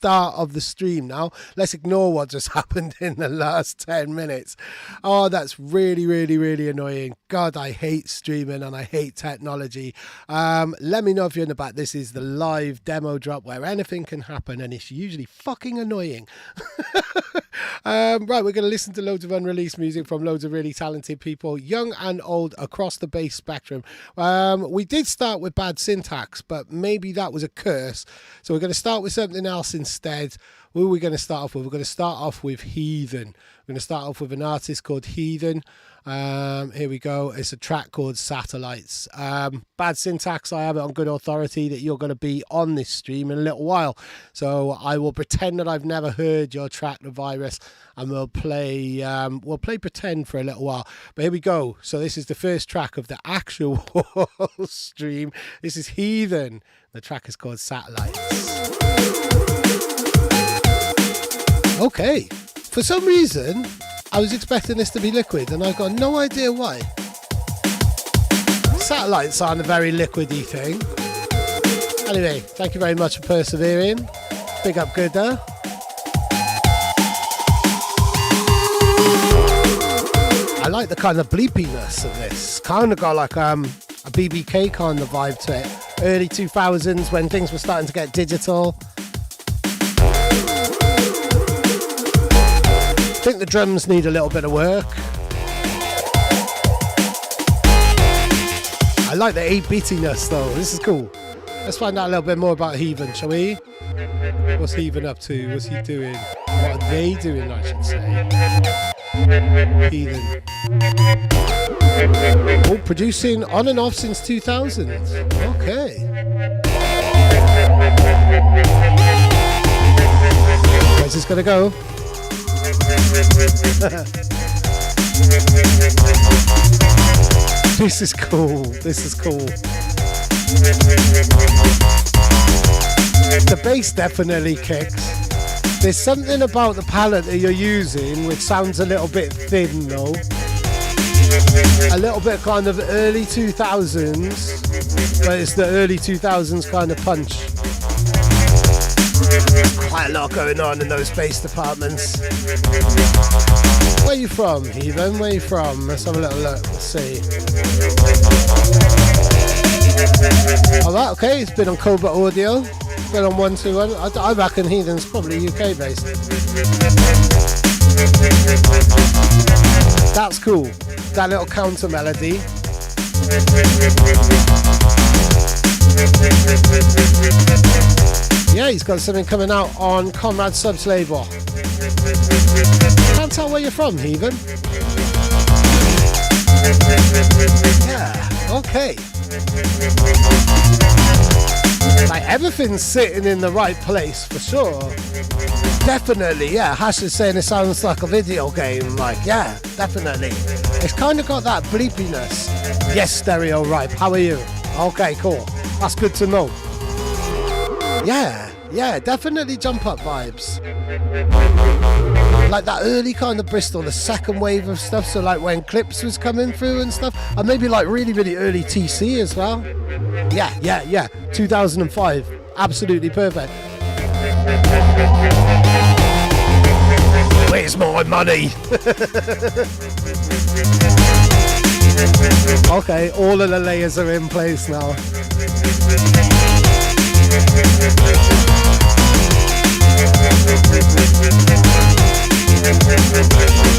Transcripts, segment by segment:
start of the stream now. Let's ignore what just happened in the last 10 minutes. Oh, that's really, really, really annoying. God, I hate streaming and I hate technology. Let me know if you're in the back. This is the live demo drop where anything can happen and it's usually fucking annoying. Right, we're going to listen to loads of unreleased music from loads of really talented people, young and old, across the bass spectrum. We did start with bad syntax, but maybe that was a curse. So we're going to start with something else instead. Who are we going to start off with? We're going to start off with Heathen. We're going to start off with an artist called Heathen. Here we go. It's a track called Satellites. Bad syntax. I have it on good authority that you're going to be on this stream in a little while. So I will pretend that I've never heard your track, The Virus, and we'll play pretend for a little while. But here we go. So this is the first track of the actual stream. This is Heathen. The track is called Satellites. Okay. For some reason, I was expecting this to be liquid, and I've got no idea why. Satellites aren't a very liquidy thing. Anyway, thank you very much for persevering. Big up Gooder. I like the kind of bleepiness of this. Kind of got like a BBK kind of vibe to it. Early 2000s when things were starting to get digital. I think the drums need a little bit of work. I like the 8-bitiness though. This is cool. Let's find out a little bit more about Heathen, shall we? What's Heathen up to? What's he doing? What are they doing, I should say? Heathen. Oh, producing on and off since 2000. Okay. Where's this gonna go? This is cool. This is cool. The bass definitely kicks. There's something about the palette that you're using which sounds a little bit thin though. A little bit kind of early 2000s, but it's the early 2000s kind of punch. Quite a lot going on in those bass departments. Where are you from, Heathen? Where are you from? Let's have a little look. Let's see. Alright, okay. It's been on Cobra Audio. It's been on 121. I reckon Heathen's probably UK based. That's cool. That little counter melody. Yeah, he's got something coming out on Conrad Sub's label. Can't tell where you're from, Heathen. Yeah, okay. Like, everything's sitting in the right place, for sure. Definitely, yeah. Hash is saying it sounds like a video game. Like, yeah, definitely. It's kind of got that bleepiness. Yes, Stereoripe, how are you? Okay, cool. That's good to know. Yeah, definitely jump up vibes. Like that early kind of Bristol, the second wave of stuff. So like when Clips was coming through and stuff, and maybe like really, really early TC as well. Yeah. 2005, absolutely perfect. Where's my money? Okay, all of the layers are in place now.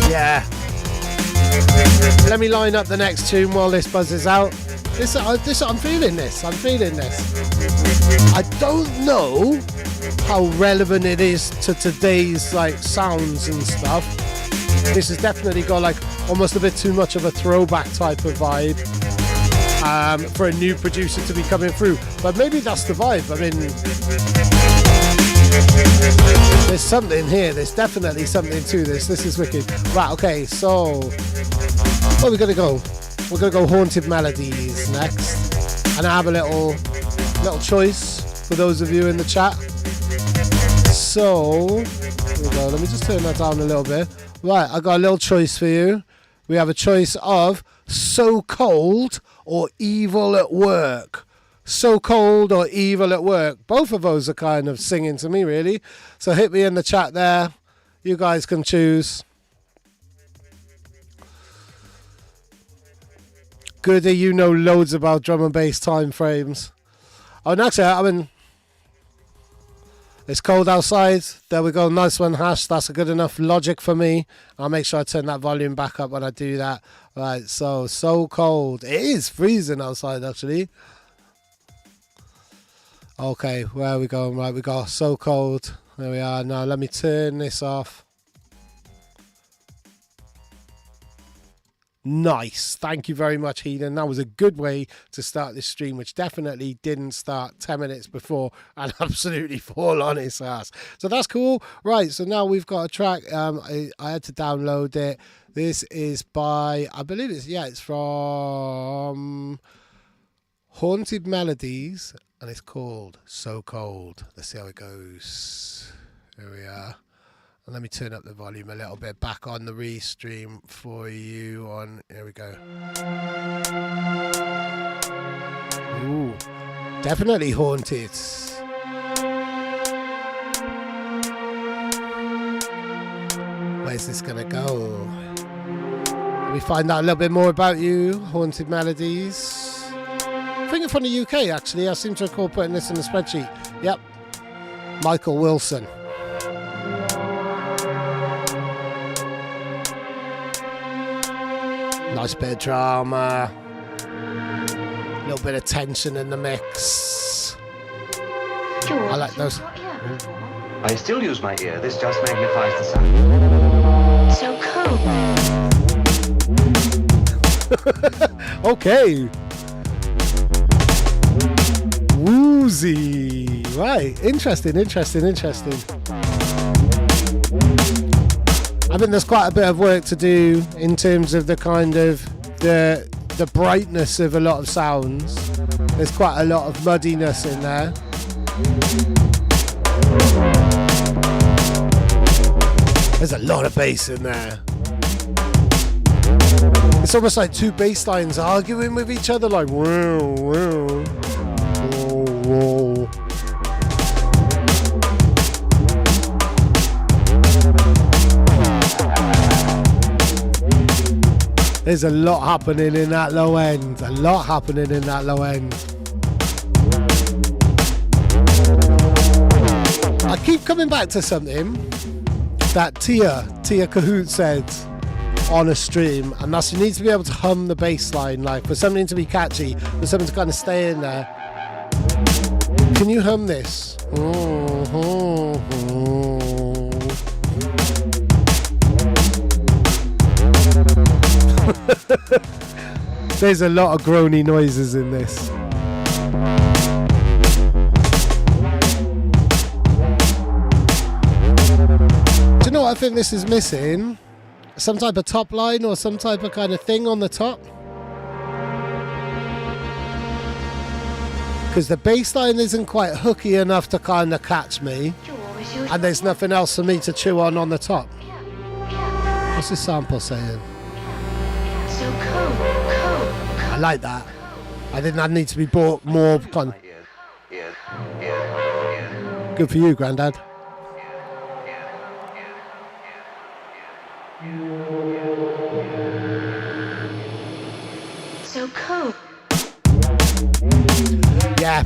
Yeah. Let me line up the next tune while this buzzes out. I'm feeling this. I'm feeling this. I don't know how relevant it is to today's like sounds and stuff. This has definitely got like almost a bit too much of a throwback type of vibe for a new producer to be coming through. But maybe that's the vibe. I mean, there's something here. There's definitely something to this. This is wicked. Right, okay, so where are we going to go? We're going to go Haunted Melodies next. And I have a little choice for those of you in the chat. So, here we go. Let me just turn that down a little bit. Right, I got a little choice for you. We have a choice of So Cold or Evil at Work So Cold or Evil at Work. Both of those are kind of singing to me, really. So hit me in the chat there. You guys can choose. Goody, you know loads about drum and bass time frames. Oh, and actually, I mean, it's cold outside. There we go. Nice one, Hash. That's a good enough logic for me. I'll make sure I turn that volume back up when I do that. Right, so cold. It is freezing outside, actually. Okay, where are we going? Right, we got So Cold. There we are. Now, let me turn this off. Nice. Thank you very much, Heathen. That was a good way to start this stream, which definitely didn't start 10 minutes before and absolutely fall on its ass. So that's cool. Right, so now we've got a track. I had to download it. This is by, I believe it's from Haunted Melodies, and it's called So Cold. Let's see how it goes. Here we are. And let me turn up the volume a little bit back on the restream for you on, here we go. Ooh, definitely haunted. Where's this gonna go? Let me find out a little bit more about you, Haunted Melodies. I think it's from the UK, actually. I seem to recall putting this in the spreadsheet. Yep. Michael Wilson. Nice bit of drama. A little bit of tension in the mix. I like those. I still use my ear. This just magnifies the sound. So cool. Okay. Woozy. Right. Interesting. I think there's quite a bit of work to do in terms of the kind of the brightness of a lot of sounds. There's quite a lot of muddiness in there. There's a lot of bass in there. It's almost like two bass lines arguing with each other, like whoa, whoa, whoa, whoa. There's a lot happening in that low end. I keep coming back to something that Tia Kahoot said on a stream, and that's you need to be able to hum the bass line, like for something to be catchy, for something to kind of stay in there. Can you hum this? There's a lot of groany noises in this. Do you know what I think this is missing? Some type of top line or some type of kind of thing on the top. Because the bass line isn't quite hooky enough to kind of catch me. And there's nothing else for me to chew on the top. What's this sample saying? So cool. I like that. I think that needs to be bought more. Good for you, Grandad. So cool. Yeah.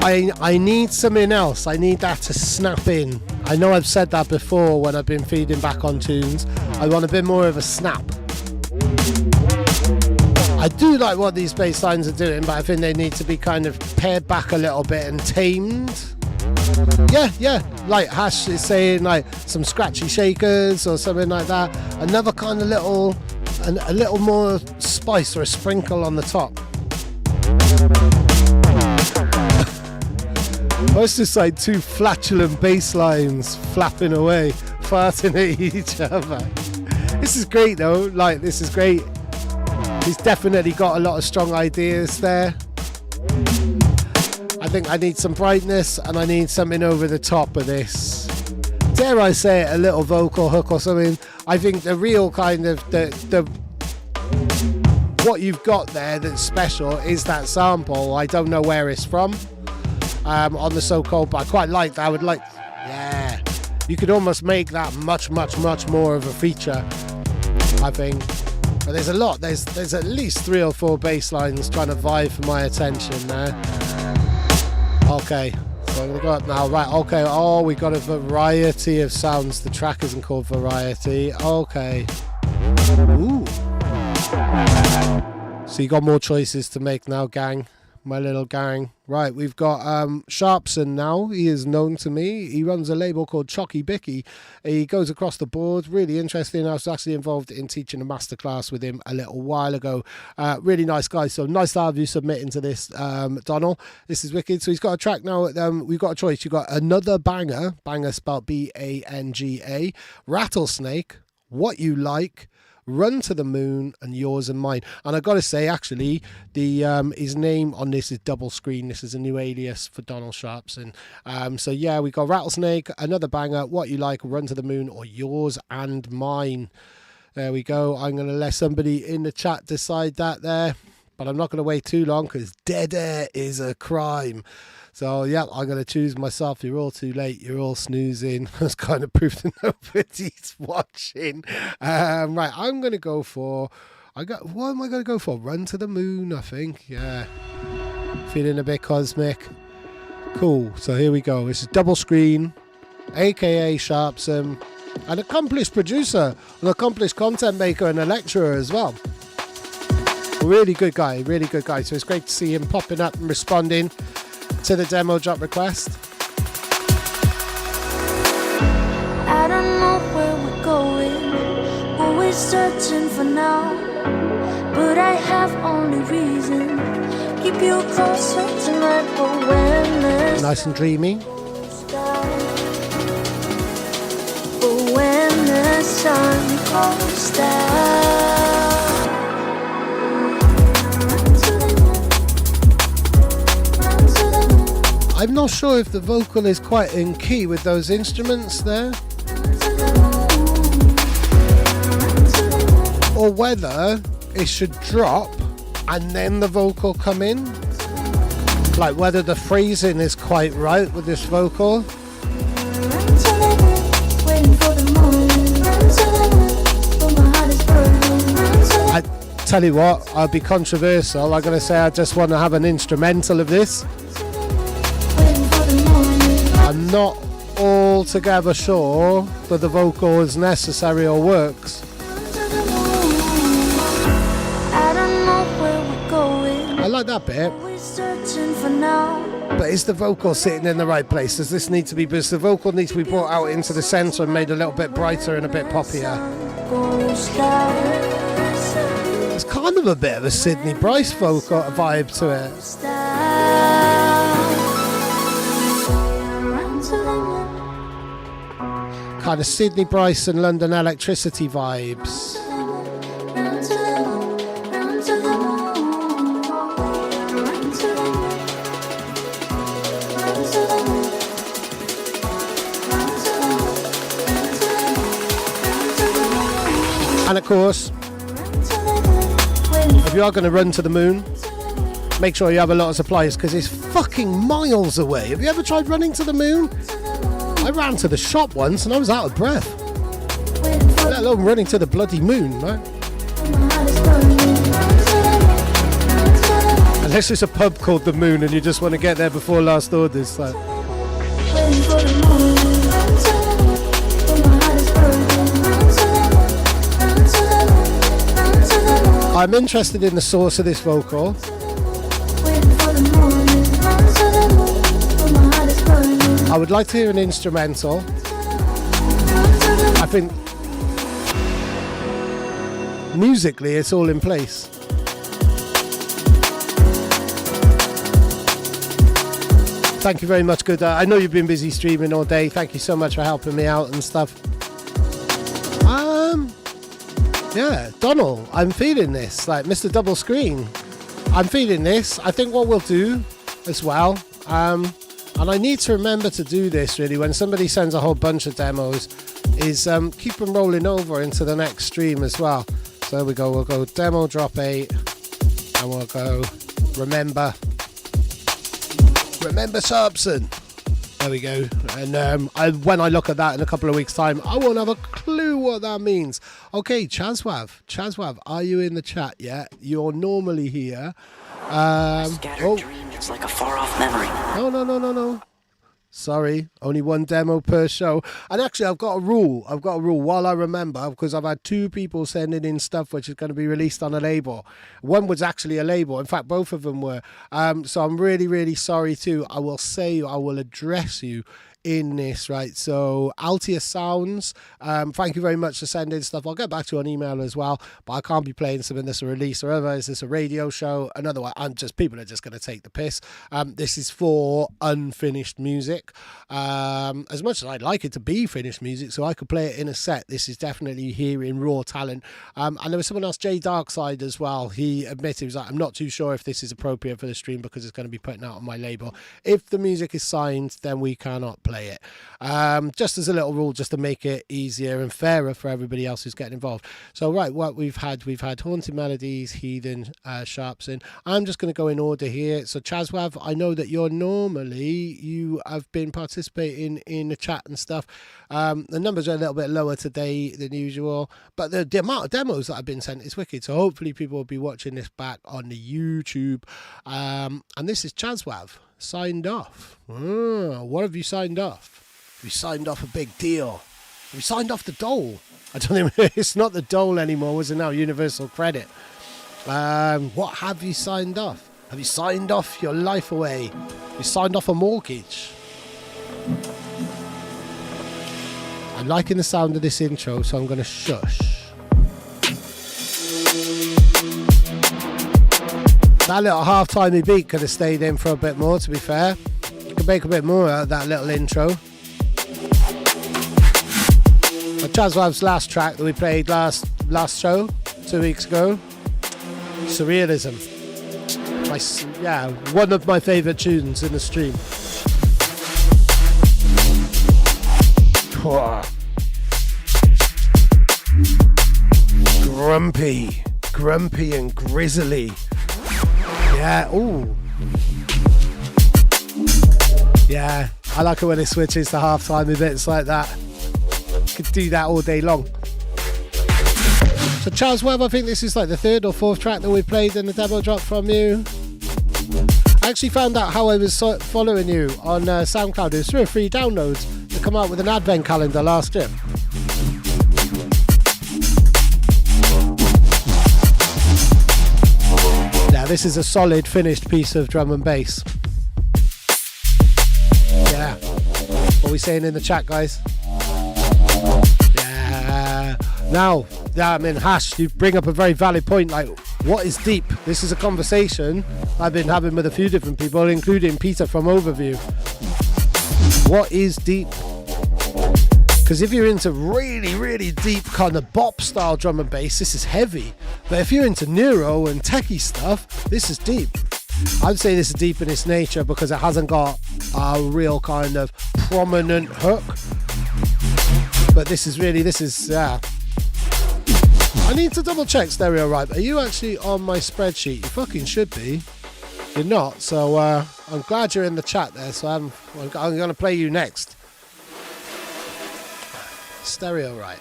I need something else. I need that to snap in. I know I've said that before when I've been feeding back on tunes. I want a bit more of a snap. I do like what these bass lines are doing, but I think they need to be kind of pared back a little bit and tamed. Yeah, like Hash is saying, like some scratchy shakers or something like that. Another kind of a little more spice or a sprinkle on the top. Well, it's just like two flatulent bass lines flapping away, farting at each other. This is great though, like this is great. He's definitely got a lot of strong ideas there. I think I need some brightness and I need something over the top of this. Dare I say it, a little vocal hook or something. I think the real kind of the what you've got there that's special is that sample. I don't know where it's from on the so-called, but I quite like that. I would like, yeah, you could almost make that much more of a feature, I think. But there's a lot, there's at least 3 or 4 bass lines trying to vie for my attention there. Okay, so I'm gonna go up now. Right, okay, oh, we got a variety of sounds. The track isn't called Variety. Okay. Ooh. So you got more choices to make now, gang. My little gang. Right, we've got Sharpson now. He is known to me. He runs a label called Chocky Bicky. He goes across the board. Really interesting. I was actually involved in teaching a masterclass with him a little while ago. Really nice guy. So nice to have you submitting to this, Donald. This is wicked. So he's got a track now. We've got a choice. You've got Another Banger. Banger spelled Banga. Rattlesnake. What You Like. Run to the Moon, and Yours and Mine. And I've got to say, actually, the his name on this is Double Screen. This is a new alias for Donald Sharpson. So yeah, we got Rattlesnake, Another Banger, What You Like, Run to the Moon, or Yours and Mine. There we go. I'm going to let somebody in the chat decide that there, but I'm not going to wait too long because dead air is a crime. So, yeah, I'm going to choose myself. You're all too late. You're all snoozing. That's kind of proof that nobody's watching. Right, I'm going to go for... what am I going to go for? Run to the Moon, I think. Yeah. Feeling a bit cosmic. Cool. So, here we go. This is Double Screen, a.k.a. Sharpson. An accomplished producer. An accomplished content maker and a lecturer as well. Really good guy. Really good guy. So, it's great to see him popping up and responding to the demo drop request. I don't know where we're going, what we're searching for now, but I have only reason, keep you closer tonight for when the nice and dreamy. For when the sun goes down. I'm not sure if the vocal is quite in key with those instruments there, or whether it should drop and then the vocal come in, like whether the phrasing is quite right with this vocal. I tell you what, I'll be controversial. I'm going to say I just want to have an instrumental of this. I'm not altogether sure that the vocal is necessary or works. I like that bit. But is the vocal sitting in the right place? Does this need to be, does the vocal need to be brought out into the centre and made a little bit brighter and a bit poppier? It's kind of a bit of a Sydney Bryce vocal vibe to it. Kind of Sydney Bryce and London Electricity vibes. And of course, if you are going to run to the moon, make sure you have a lot of supplies because it's fucking miles away. Have you ever tried running to the moon? I ran to the shop once and I was out of breath. Let alone running to the bloody moon, right? Unless it's a pub called The Moon and you just want to get there before last orders. So. I'm interested in the source of this vocal. I would like to hear an instrumental. I think musically it's all in place. Thank you very much, good. I know you've been busy streaming all day. Thank you so much for helping me out and stuff. Yeah, Donald, I'm feeling this. Like Mr. Double Screen, I'm feeling this. I think what we'll do as well, and I need to remember to do this really when somebody sends a whole bunch of demos, is keep them rolling over into the next stream as well. So there we go, we'll go demo drop 8. And we'll go Remember Sobson. There we go. And when I look at that in a couple of weeks' time, I won't have a clue what that means. Okay, Chazwav, are you in the chat yet? You're normally here. Scattered dream is like a far-off memory. No. Sorry, only one demo per show. And actually, I've got a rule while I remember, because I've had 2 people sending in stuff which is going to be released on a label. One was actually a label. In fact, both of them were. So I'm really, really sorry too. I will address you in this, right? So Altia Sounds, thank you very much for sending stuff. I'll get back to you on email as well, but I can't be playing something that's a release, or otherwise it's a radio show. Another one, people are just going to take the piss. This is for unfinished music. As much as I'd like it to be finished music so I could play it in a set, this is definitely here in raw talent. And there was someone else, Jay Darkside, as well. He admitted, he was like, I'm not too sure if this is appropriate for the stream because it's going to be putting out on my label. If the music is signed, then we cannot play it. Just as a little rule, just to make it easier and fairer for everybody else who's getting involved. So right, what we've had Haunted Melodies, Heathen, Sharpson. I'm just going to go in order here. So Chazwav, I know that you have been participating in the chat and stuff. The numbers are a little bit lower today than usual, but the amount of demos that have been sent is wicked. So hopefully people will be watching this back on the YouTube. And this is Chazwav. Signed off. What have you signed off? Have you signed off a big deal? Have you signed off the dole? I don't even, it's not the dole anymore, was it now? Universal Credit. What have you signed off? Have you signed off your life away? Have you signed off a mortgage? I'm liking the sound of this intro, so I'm going to shush. That little half-timey beat could have stayed in for a bit more, to be fair. You could make a bit more out of that little intro. Chazwav's last track that we played last show, 2 weeks ago, Surrealism. One of my favourite tunes in the stream. Grumpy and grizzly. Yeah, ooh. Yeah, I like it when it switches to half-timey bits like that. Could do that all day long. So Charles Webb, I think this is like the 3rd or 4th track that we played in the demo drop from you. I actually found out how I was following you on SoundCloud. It was through a free download to come out with an advent calendar last year. Yeah, this is a solid finished piece of drum and bass. Yeah. What are we saying in the chat, guys? Yeah. Now, Hash, you bring up a very valid point. Like, what is deep? This is a conversation I've been having with a few different people, including Peter from Overview. What is deep? Because if you're into really, really deep kind of bop style drum and bass, this is heavy. But if you're into neuro and techie stuff, this is deep. I'd say this is deep in its nature because it hasn't got a real kind of prominent hook. But this is, I need to double check Stereoripe. Are you actually on my spreadsheet? You fucking should be. You're not, so I'm glad you're in the chat there. So I'm going to play you next. Stereoripe.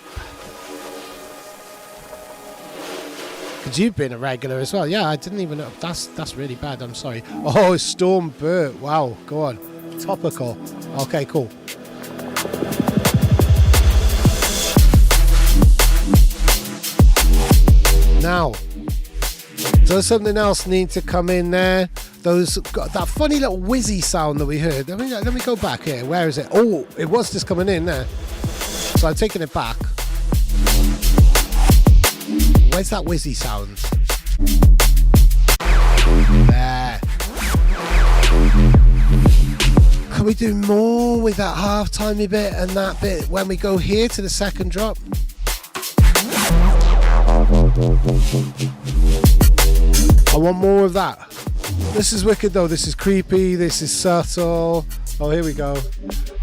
Because you've been a regular as well. Yeah, I didn't even know. That's really bad. I'm sorry. Oh, Storm Bert. Wow. Go on. Topical. Okay, cool. Now, does something else need to come in there? That funny little whizzy sound that we heard. Let me go back here. Where is it? Oh, it was just coming in there. So I'm taking it back. Where's that whizzy sound? There. Can we do more with that half-timey bit and that bit when we go here to the second drop? I want more of that. This is wicked though. This is creepy. This is subtle. Oh, here we go.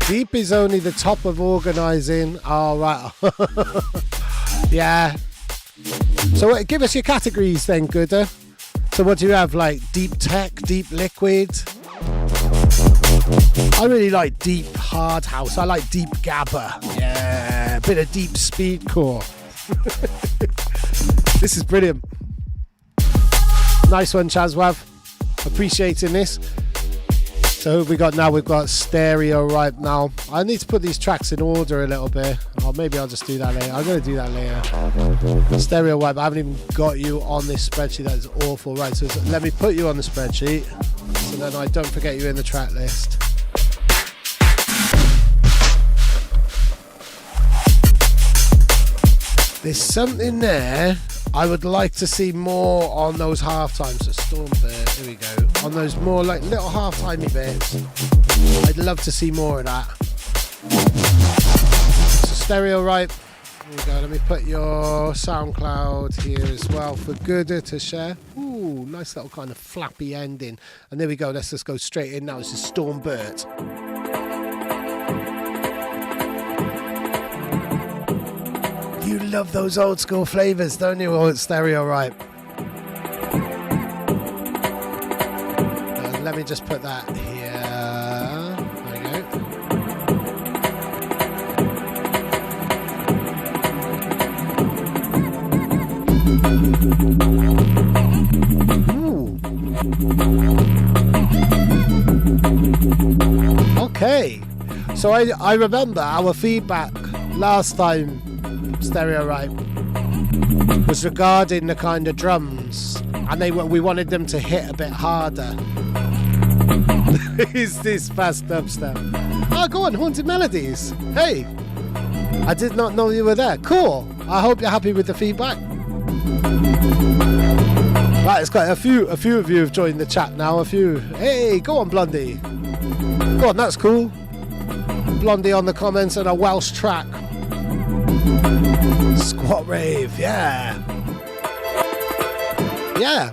Deep is only the top of organising. Oh, right. Yeah. So give us your categories then, Gooder. So what do you have, like deep tech, deep liquid? I really like deep hard house. I like deep gabba. Yeah, a bit of deep speedcore. This is brilliant. Nice one, Chazwav. Appreciating this. So who we got now? We've got Stereoripe now. I need to put these tracks in order a little bit. Or maybe I'll just do that later. I'm going to do that later. Stereoripe, I haven't even got you on this spreadsheet. That is awful. Right, so let me put you on the spreadsheet so then I don't forget you in the track list. There's something there. I would like to see more on those half times. So Stormbird, here we go. On those more like little half timey bits. I'd love to see more of that. So Stereoripe. Here we go. Let me put your SoundCloud here as well for Gooder to share. Ooh, nice little kind of flappy ending. And there we go. Let's just go straight in now. This is Stormbird. You love those old school flavours, don't you, old Stereoripe? Let me just put that here. There we go. Ooh. Okay. So I remember our feedback last time, Stereoripe, was regarding the kind of drums, and we wanted them to hit a bit harder. Is this fast dubstep? Oh, go on, Haunted Melodies. Hey, I did not know you were there. Cool. I hope you're happy with the feedback. Right, it's got a few of you have joined the chat now. A few. Hey, go on, Blondie. Go on, that's cool. Blondie on the comments and a Welsh track. Squat rave, yeah. Yeah.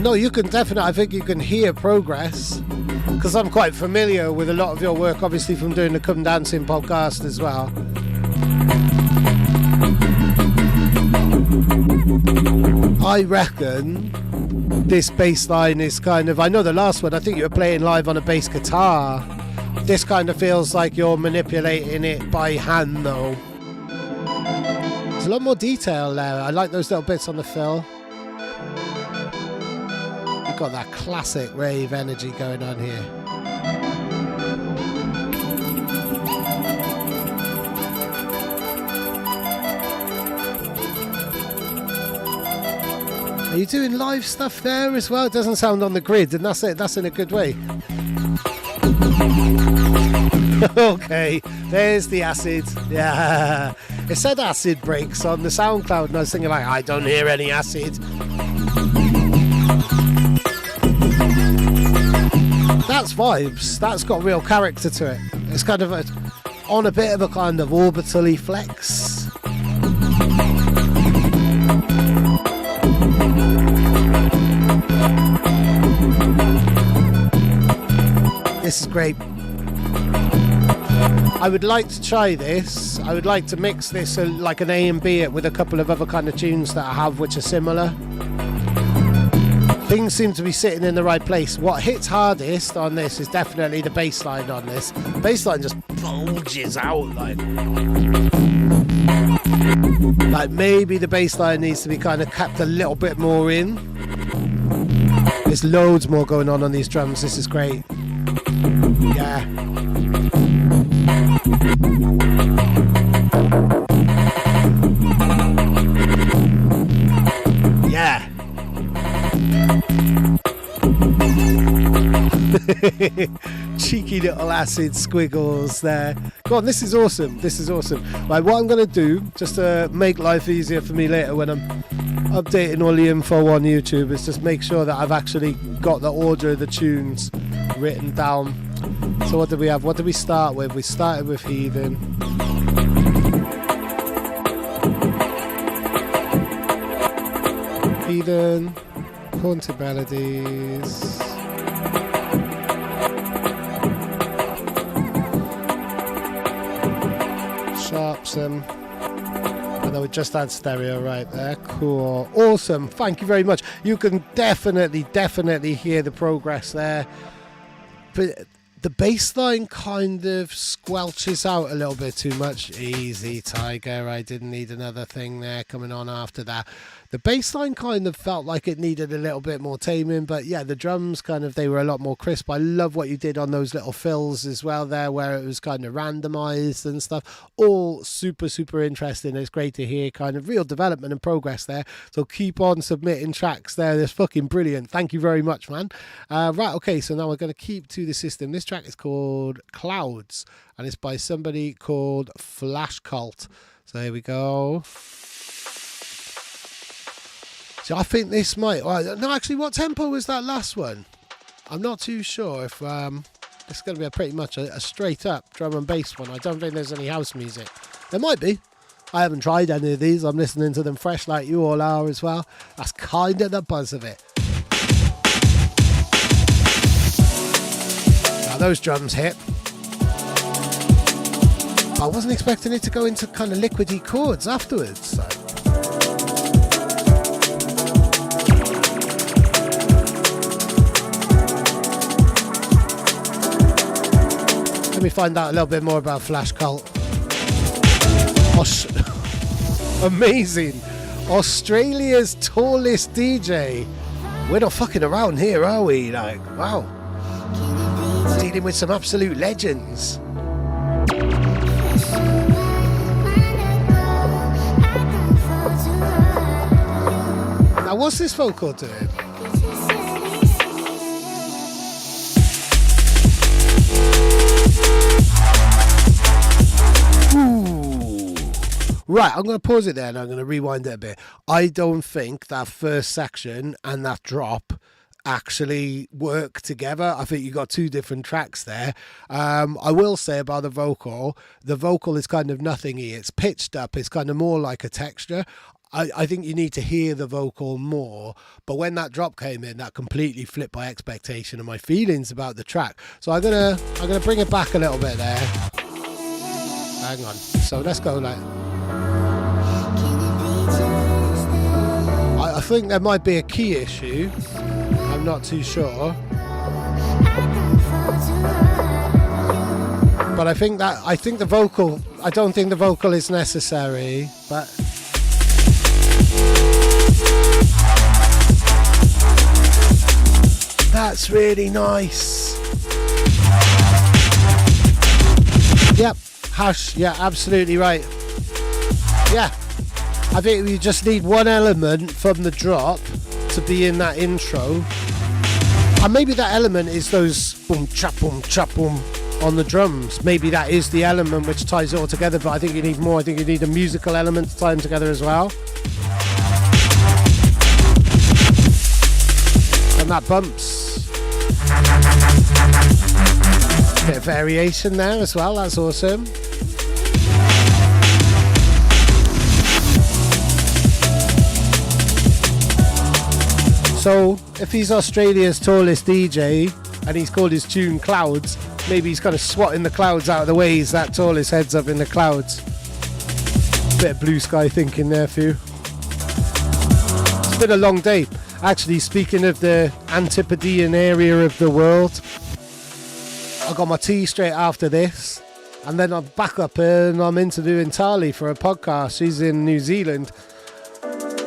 No, you can definitely, I think you can hear progress, because I'm quite familiar with a lot of your work, obviously from doing the Come Dancing podcast as well. I reckon this bass line is kind of, I know the last one, I think you were playing live on a bass guitar. This kind of feels like you're manipulating it by hand though. There's a lot more detail there. I like those little bits on the fill. You've got that classic rave energy going on here. Are you doing live stuff there as well? It doesn't sound on the grid, and that's it. That's in a good way. Okay, there's the acid. Yeah, it said acid breaks on the SoundCloud, and I was thinking like, I don't hear any acid. That's vibes. That's got real character to it. It's kind of on a bit of a kind of orbitally flex. This is great. I would like to try this. I would like to mix this like an A and B it with a couple of other kind of tunes that I have which are similar. Things seem to be sitting in the right place. What hits hardest on this is definitely the bass line on this. The bass line just bulges out like maybe the bass line needs to be kind of kept a little bit more in. There's loads more going on these drums. This is great. Yeah. Yeah. Cheeky little acid squiggles there. Go on, this is awesome. This is awesome. Right, what I'm going to do, just to make life easier for me later when I'm updating all the info on YouTube, is just make sure that I've actually got the order of the tunes written down. So what did we have? What did we start with? We started with Heathen. Heathen, Haunted Melodies. Sharpson. And that we just had Stereoripe there. Cool. Awesome. Thank you very much. You can definitely hear the progress there. But the bass line kind of squelches out a little bit too much. Easy, Tiger. I didn't need another thing there coming on after that. The bass line kind of felt like it needed a little bit more taming, but yeah, the drums kind of, they were a lot more crisp. I love what you did on those little fills as well there, where it was kind of randomized and stuff. All super interesting. It's great to hear kind of real development and progress there. So keep on submitting tracks there. That's fucking brilliant. Thank you very much, man. Right, okay, so now we're going to keep to the system. This track is called Clouds, and it's by somebody called Flashcult. So here we go. So I think this might... no, actually, what tempo was that last one? I'm not too sure if... it's going to be pretty much a straight-up drum and bass one. I don't think there's any house music. There might be. I haven't tried any of these. I'm listening to them fresh like you all are as well. That's kind of the buzz of it. Now, those drums hit. I wasn't expecting it to go into kind of liquidy chords afterwards, so... Let me find out a little bit more about Flashcult. Amazing. Australia's tallest DJ. We're not fucking around here, are we? Like, wow. Dealing with some absolute legends. Now, what's this vocal doing? Right, I'm going to pause it there and I'm going to rewind it a bit. I don't think that first section and that drop actually work together. I think you got two different tracks there. I will say about the vocal is kind of nothingy. It's pitched up. It's kind of more like a texture. I think you need to hear the vocal more, but when that drop came in, that completely flipped my expectation and my feelings about the track. So I'm gonna bring it back a little bit there. Hang on. So let's go like. I think there might be a key issue. I'm not too sure. But I think the vocal, I don't think the vocal is necessary, but that's really nice. Yep, Hash, yeah, absolutely right. Yeah. I think we just need one element from the drop to be in that intro. And maybe that element is those boom, chap, boom on the drums. Maybe that is the element which ties it all together, but I think you need more. I think you need a musical element to tie them together as well. And that bumps. Bit of variation there as well, that's awesome. So, if he's Australia's tallest DJ and he's called his tune Clouds, maybe he's kind of swatting the clouds out of the way. He's that tall, his head's up in the clouds. Bit of blue sky thinking there for you. It's been a long day. Actually, speaking of the Antipodean area of the world, I got my tea straight after this, and then I'm back up and I'm interviewing Tali for a podcast. She's in New Zealand.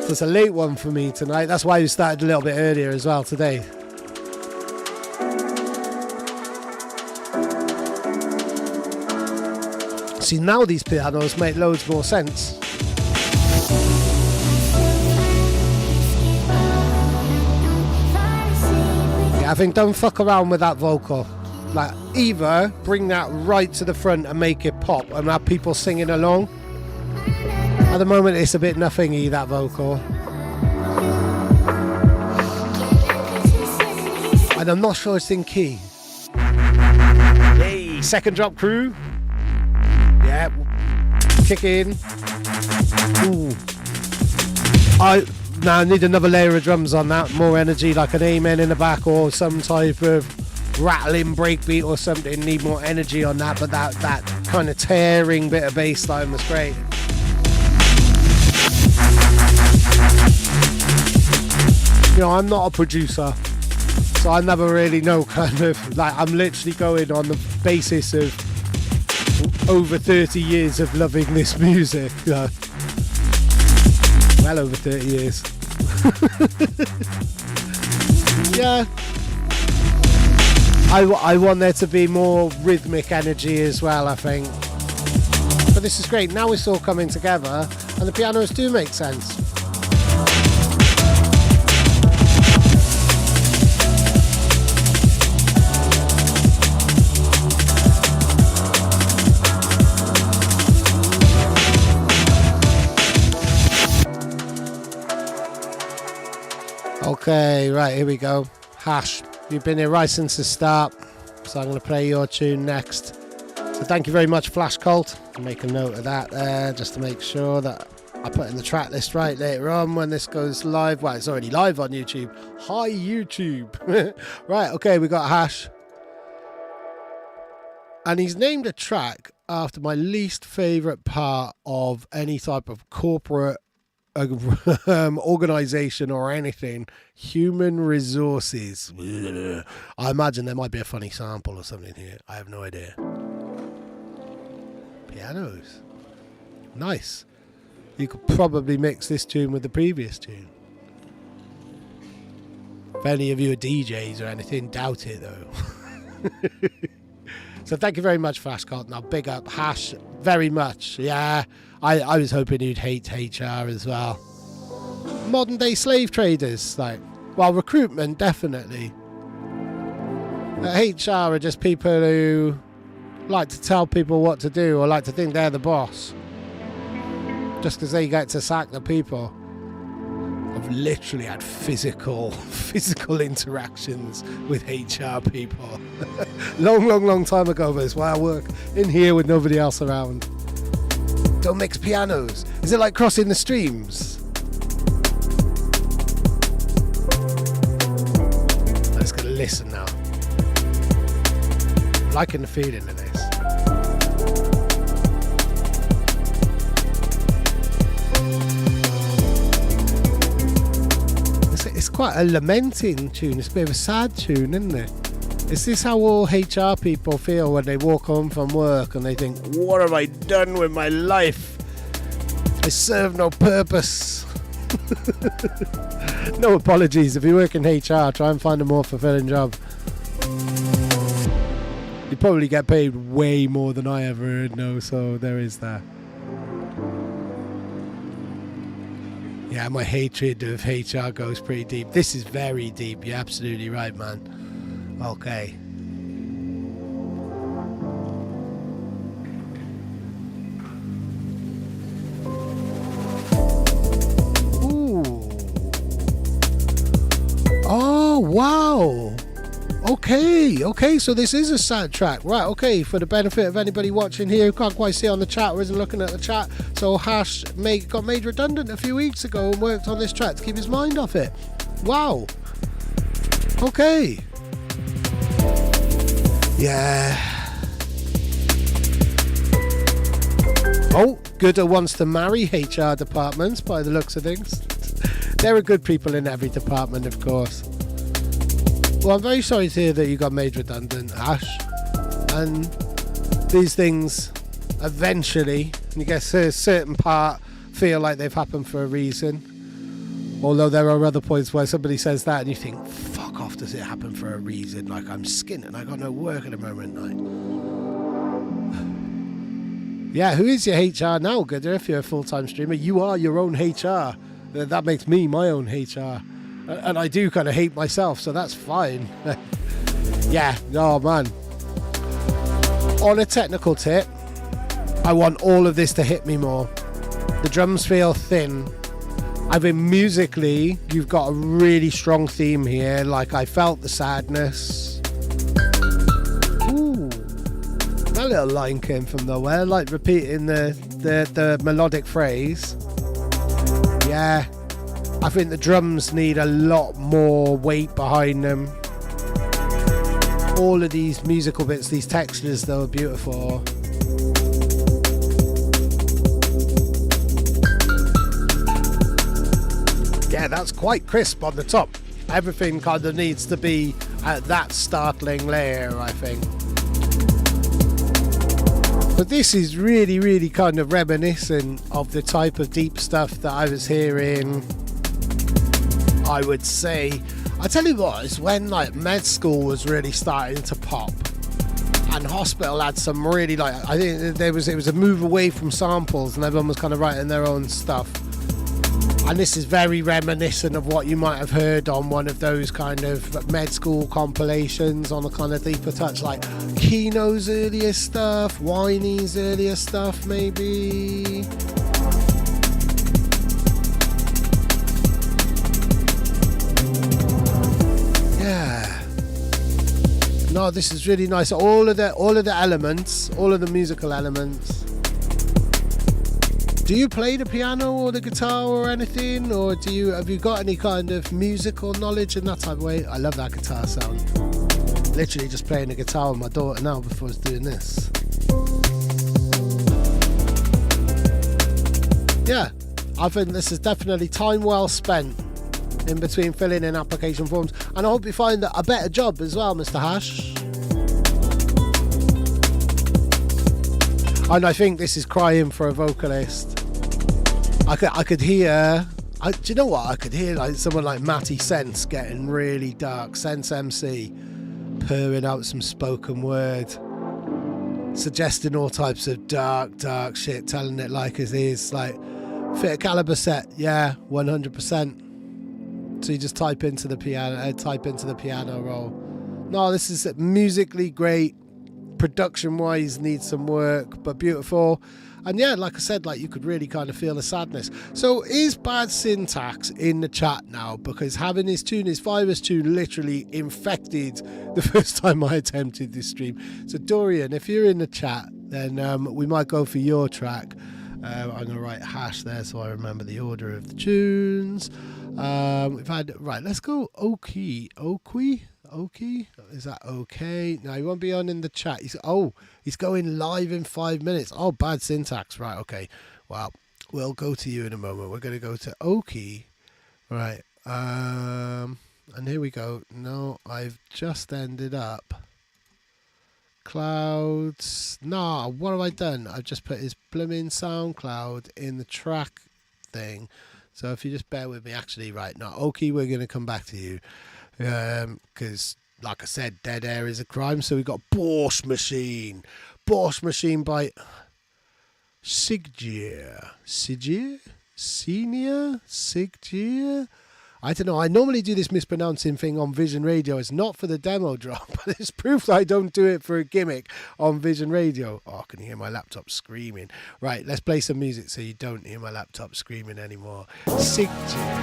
So it's a late one for me tonight. That's why we started a little bit earlier as well today. See, now these pianos make loads more sense. Yeah, I think don't fuck around with that vocal. Like, either bring that right to the front and make it pop and have people singing along. At the moment, it's a bit nothingy, that vocal. And I'm not sure it's in key. Hey, second drop crew. Yeah, kick in. Ooh. I need another layer of drums on that. More energy, like an amen in the back or some type of rattling breakbeat or something. Need more energy on that, but that kind of tearing bit of bass line was great. You know, I'm not a producer, so I never really know kind of, like, I'm literally going on the basis of over 30 years of loving this music. Well over 30 years. Yeah. I want there to be more rhythmic energy as well, I think. But this is great. Now it's all coming together and the pianos do make sense. Okay, right, here we go. Hash, you've been here right since the start, so I'm going to play your tune next. So thank you very much, Flashcult. I'll make a note of that there, just to make sure that I put in the track list right later on when this goes live. Well, it's already live on YouTube. Hi, YouTube. Right, okay, we got Hash. And he's named a track after my least favourite part of any type of corporate organization or anything. Human resources. I imagine there might be a funny sample or something here. I have no idea. Pianos. Nice. You could probably mix this tune with the previous tune. If any of you are DJs or anything, doubt it though. So thank you very much, Flashcult, and I'll big up Hash very much. Yeah, I was hoping you'd hate HR as well. Modern day slave traders, like, well, recruitment definitely. HR are just people who like to tell people what to do or like to think they're the boss, just because they get to sack the people. I've literally had physical interactions with HR people. long time ago, but it's why I work in here with nobody else around. Don't mix pianos. Is it like crossing the streams? I'm just gonna listen now. I'm liking the feeling of this. It's quite a lamenting tune. It's a bit of a sad tune, isn't it? Is this how all HR people feel when they walk home from work and they think, what have I done with my life? I serve no purpose. No apologies. If you work in HR, try and find a more fulfilling job. You probably get paid way more than I ever earned, no, so there is that. Yeah, my hatred of HR goes pretty deep. This is very deep. You're absolutely right, man. Okay. Ooh. Oh, wow. Okay, so this is a sad track. Right, okay, for the benefit of anybody watching here who can't quite see on the chat or isn't looking at the chat, so Hash got made redundant a few weeks ago and worked on this track to keep his mind off it. Wow. Okay. Yeah. Oh, Gooder wants to marry HR departments by the looks of things. There are good people in every department, of course. Well, I'm very sorry to hear that you got made redundant, Ash. And these things, eventually, you get a certain part, feel like they've happened for a reason. Although there are other points where somebody says that and you think, fuck off, does it happen for a reason? Like, I'm skint and I got no work at the moment. Like, yeah, who is your HR now, Gooder? If you're a full-time streamer, you are your own HR. That makes me my own HR. And I do kind of hate myself, so that's fine. Yeah, oh man. On a technical tip, I want all of this to hit me more. The drums feel thin. I mean, musically, you've got a really strong theme here. Like, I felt the sadness. Ooh, that little line came from nowhere, like repeating the melodic phrase. Yeah. I think the drums need a lot more weight behind them. All of these musical bits, these textures, though, are beautiful. Yeah, that's quite crisp on the top. Everything kind of needs to be at that startling layer, I think. But this is really, really kind of reminiscent of the type of deep stuff that I was hearing, I would say. I tell you what, it's when like med school was really starting to pop. And Hospital had some really like, I think it was a move away from samples and everyone was kind of writing their own stuff. And this is very reminiscent of what you might have heard on one of those kind of med school compilations on a kind of deeper touch, like Kino's earlier stuff, Winey's earlier stuff maybe. Yeah. No, this is really nice. All of the elements, all of the musical elements. Do you play the piano or the guitar or anything, or have you got any kind of musical knowledge in that type of way? I love that guitar sound. Literally just playing the guitar with my daughter now before I was doing this. Yeah, I think this is definitely time well spent in between filling in application forms, and I hope you find a better job as well, Mr. Hash. And I think this is crying for a vocalist. I could hear. Do you know what? I could hear like someone like Matty Sense getting really dark. Sense MC purring out some spoken word, suggesting all types of dark shit, telling it like it is. Like fit a caliber set, yeah, 100%. So you just type into the piano roll. No, this is musically great. Production wise needs some work, but beautiful. And yeah, like I said, like you could really kind of feel the sadness. So is Bad Syntax in the chat now? Because having his Fibers tune literally infected the first time I attempted this stream. So Dorian, if you're in the chat, then we might go for your track. I'm going to write hash there so I remember the order of the tunes. We've had, right, let's go Oqui. Is that okay? No, he won't be on in the chat. He's going live in 5 minutes. Oh, Bad Syntax. Right, okay. Well, we'll go to you in a moment. We're going to go to Oqui. Right. And here we go. No, I've just ended up. Clouds. Nah, what have I done? I've just put his blooming SoundCloud in the track thing. So if you just bear with me, actually, right now, Oqui, we're going to come back to you. Because, like I said, dead air is a crime. So we got Borshmaschine by Sigjir. Sigjir. I don't know. I normally do this mispronouncing thing on Vision Radio. It's not for the demo drop, but it's proof that I don't do it for a gimmick on Vision Radio. Oh, I can hear my laptop screaming. Right, let's play some music so you don't hear my laptop screaming anymore. Sigjir.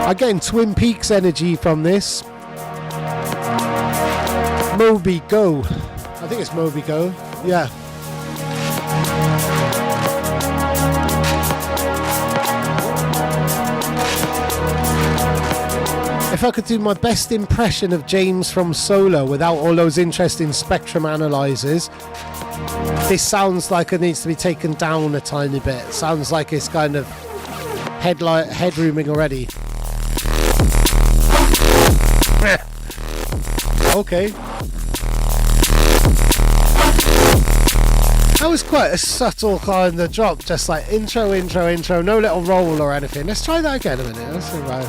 Again, Twin Peaks energy from this. Moby Go. I think it's Moby Go. Yeah. If I could do my best impression of James from Solar without all those interesting spectrum analyzers, this sounds like it needs to be taken down a tiny bit. It sounds like it's kind of headrooming already. Okay. That was quite a subtle kind of drop, just like intro, no little roll or anything. Let's try that again a minute. Let's see right.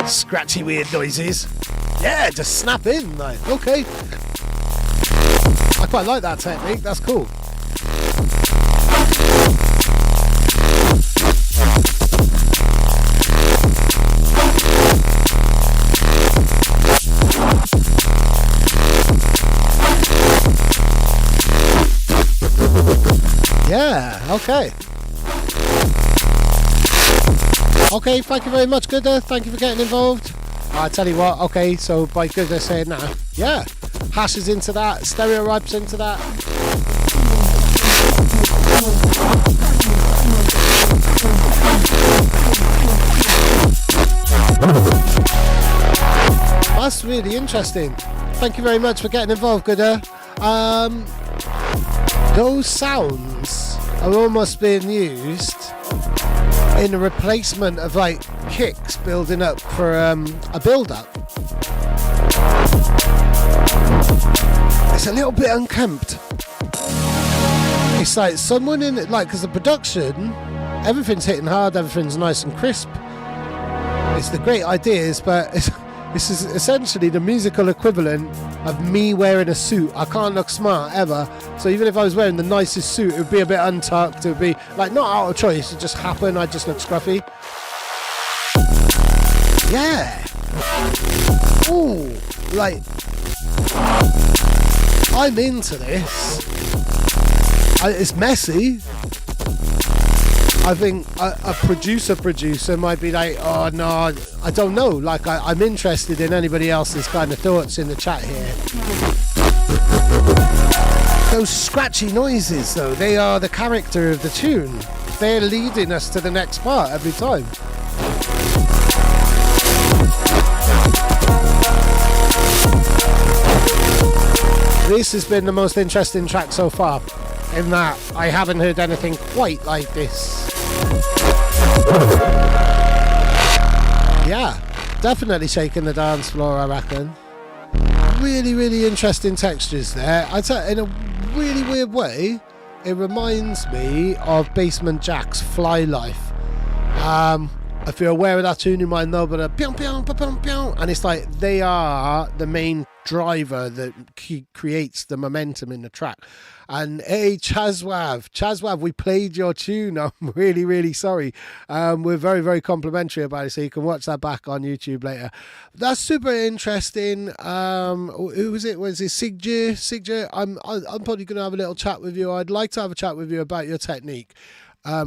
Scratchy weird noises. Yeah, just snap in. Like, okay. I quite like that technique. That's cool. Yeah, okay. Okay, thank you very much, Gooder. Thank you for getting involved. I tell you what, okay, so by Gooder saying that, yeah, Hash is into that, Stereoripe's into that. That's really interesting. Thank you very much for getting involved, Gooder. Those sounds are almost being used in a replacement of like kicks building up for a build-up. It's a little bit unkempt. It's like someone in it, like, because the production, everything's hitting hard, everything's nice and crisp. It's the great ideas, but this is essentially the musical equivalent of me wearing a suit. I can't look smart ever, so even if I was wearing the nicest suit, it would be a bit untucked. It would be like not out of choice, it just happened. I just look scruffy. Yeah. Ooh, like I'm into this. It's messy. I think a producer might be like, oh no, I don't know. Like I'm interested in anybody else's kind of thoughts in the chat here. Those scratchy noises though, they are the character of the tune. They're leading us to the next part every time. This has been the most interesting track so far, in that I haven't heard anything quite like this. Yeah, definitely shaking the dance floor, I reckon. Really, really interesting textures there. I'd say in a really weird way, it reminds me of Basement Jaxx's Fly Life. If you're aware of that tune, you might know, but and it's like they are the main driver that creates the momentum in the track. And hey, Chazwav, we played your tune. I'm really, really sorry. We're very, very complimentary about it, so you can watch that back on YouTube later. That's super interesting. Who was it? Was it Sigjir? I'm probably going to have a little chat with you. I'd like to have a chat with you about your technique.